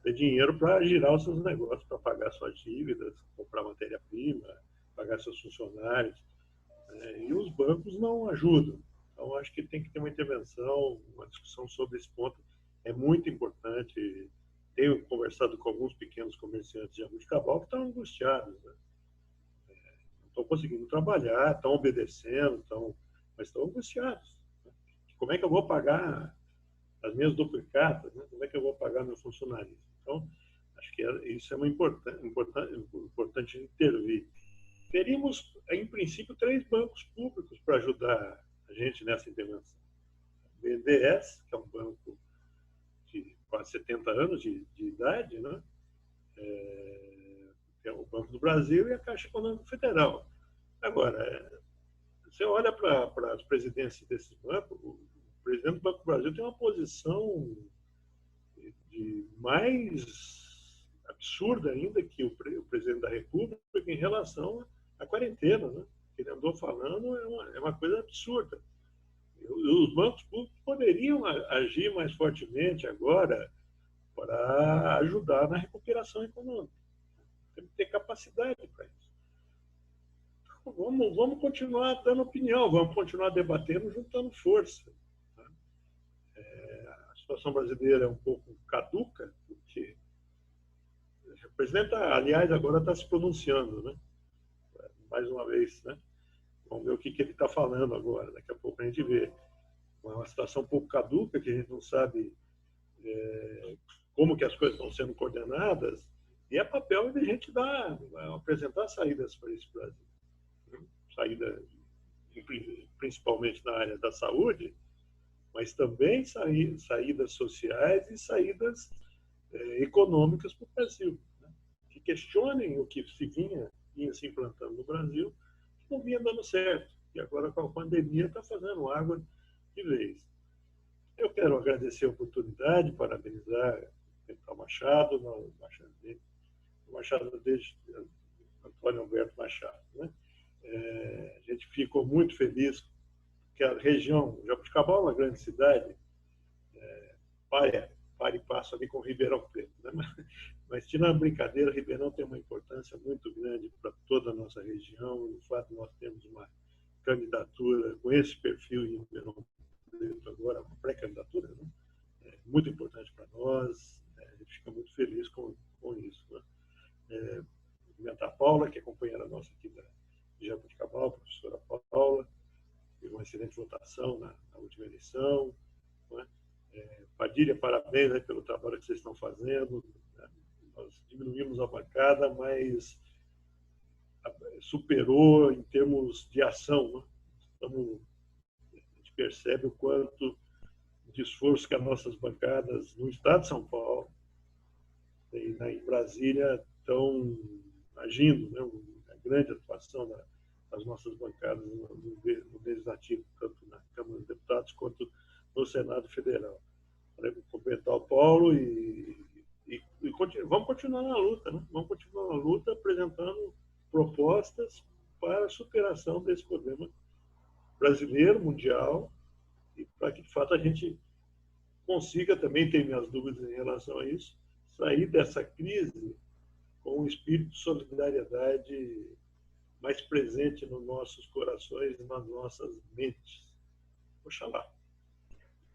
Ter dinheiro para girar os seus negócios, para pagar suas dívidas, comprar matéria-prima, pagar seus funcionários. E os bancos não ajudam. Então, acho que tem que ter uma intervenção, uma discussão sobre esse ponto. É muito importante. Tenho conversado com alguns pequenos comerciantes de Jaboticabal que estão angustiados, né? Não estão conseguindo trabalhar, estão obedecendo, mas estão angustiados, né? Como é que eu vou pagar as minhas duplicatas, né? Como é que eu vou pagar meu funcionário? Então, acho que isso é importante intervir. Teríamos, em princípio, 3 bancos públicos para ajudar a gente nessa intervenção. O BNDES, que é um banco de quase 70 anos de idade, né? É o Banco do Brasil e a Caixa Econômica Federal. Agora, você olha para as presidências desses bancos, o presidente do Banco do Brasil tem uma posição mais absurda ainda que o presidente da República em relação à quarentena, né? Ele andou falando é uma coisa absurda. Os bancos públicos poderiam agir mais fortemente agora para ajudar na recuperação econômica. Tem que ter capacidade para isso. Então, vamos continuar dando opinião, vamos continuar debatendo, juntando força. A situação brasileira é um pouco caduca, porque o presidente, aliás, agora está se pronunciando, né? Mais uma vez, né? Vamos ver o que ele está falando agora. Daqui a pouco a gente vê. É uma situação um pouco caduca, que a gente não sabe como que as coisas estão sendo coordenadas, e é papel de a gente apresentar saídas para esse Brasil. Saída, principalmente na área da saúde, mas também saídas sociais e saídas econômicas para o Brasil, né? Que questionem o que vinha se implantando no Brasil, que não vinha dando certo. E agora, com a pandemia, está fazendo água de vez. Eu quero agradecer a oportunidade, parabenizar o Machado, o Machado desde Antônio Alberto Machado, né? A gente ficou muito feliz que a região Jaboticabal é uma grande cidade, para e passo ali com Ribeirão Preto, né? Mas tirando a brincadeira, Ribeirão tem uma importância muito grande para toda a nossa região, e o fato de nós termos uma candidatura com esse perfil em Ribeirão Preto agora, uma pré-candidatura, né? É muito importante para nós, a gente fica muito feliz com isso, né? Cumprimentar a Paula, que é companheira nossa aqui de Jaboticabal, a professora Paula, teve uma excelente votação na última eleição, né? Padilha, parabéns, né, pelo trabalho que vocês estão fazendo, né? Nós diminuímos a bancada, mas superou em termos de ação, né? Então, a gente percebe o quanto de esforço que as nossas bancadas no estado de São Paulo e em Brasília estão agindo, né? A grande atuação da as nossas bancadas no Legislativo, tanto na Câmara dos Deputados quanto no Senado Federal. Para cumprimentar o Paulo vamos continuar na luta, né? Vamos continuar na luta apresentando propostas para a superação desse problema brasileiro, mundial, e para que, de fato, a gente consiga, também tenho minhas dúvidas em relação a isso, sair dessa crise com um espírito de solidariedade mais presente nos nossos corações e nas nossas mentes. Oxalá.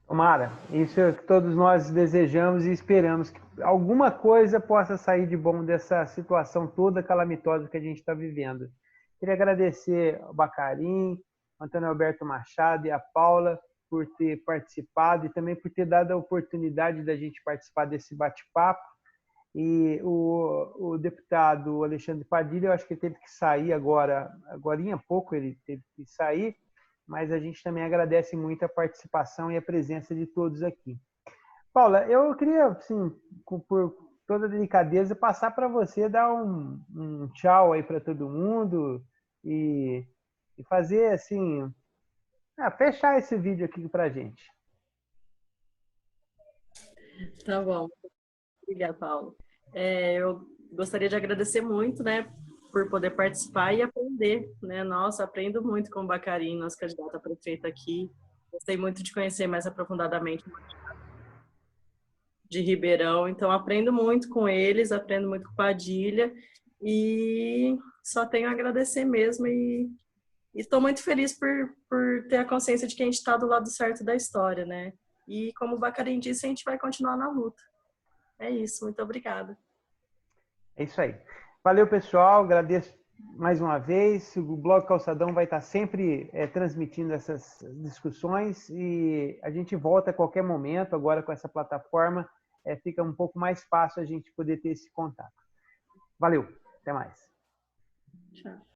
Tomara, isso é o que todos nós desejamos e esperamos, que alguma coisa possa sair de bom dessa situação toda calamitosa que a gente está vivendo. Queria agradecer ao Bacarim, Antônio Alberto Machado e a Paula por ter participado e também por ter dado a oportunidade da gente participar desse bate-papo. E o deputado Alexandre Padilha, eu acho que ele teve que sair agorinha há pouco ele teve que sair, mas a gente também agradece muito a participação e a presença de todos aqui. Paula, eu queria, assim, por toda a delicadeza, passar para você dar um tchau aí para todo mundo e fazer, assim, fechar esse vídeo aqui para a gente. Tá bom. Obrigada, Paulo. Eu gostaria de agradecer muito, né, por poder participar e aprender, né? Nossa, aprendo muito com o Bacarim, nosso candidato a prefeito aqui. Gostei muito de conhecer mais aprofundadamente de Ribeirão, então aprendo muito com eles, aprendo muito com Padilha e só tenho a agradecer mesmo e estou muito feliz por ter a consciência de que a gente está do lado certo da história, né? E como o Bacarim disse, a gente vai continuar na luta. É isso, muito obrigada. É isso aí. Valeu, pessoal. Agradeço mais uma vez. O Blog Calçadão vai estar sempre transmitindo essas discussões e a gente volta a qualquer momento. Agora, com essa plataforma, fica um pouco mais fácil a gente poder ter esse contato. Valeu. Até mais. Tchau.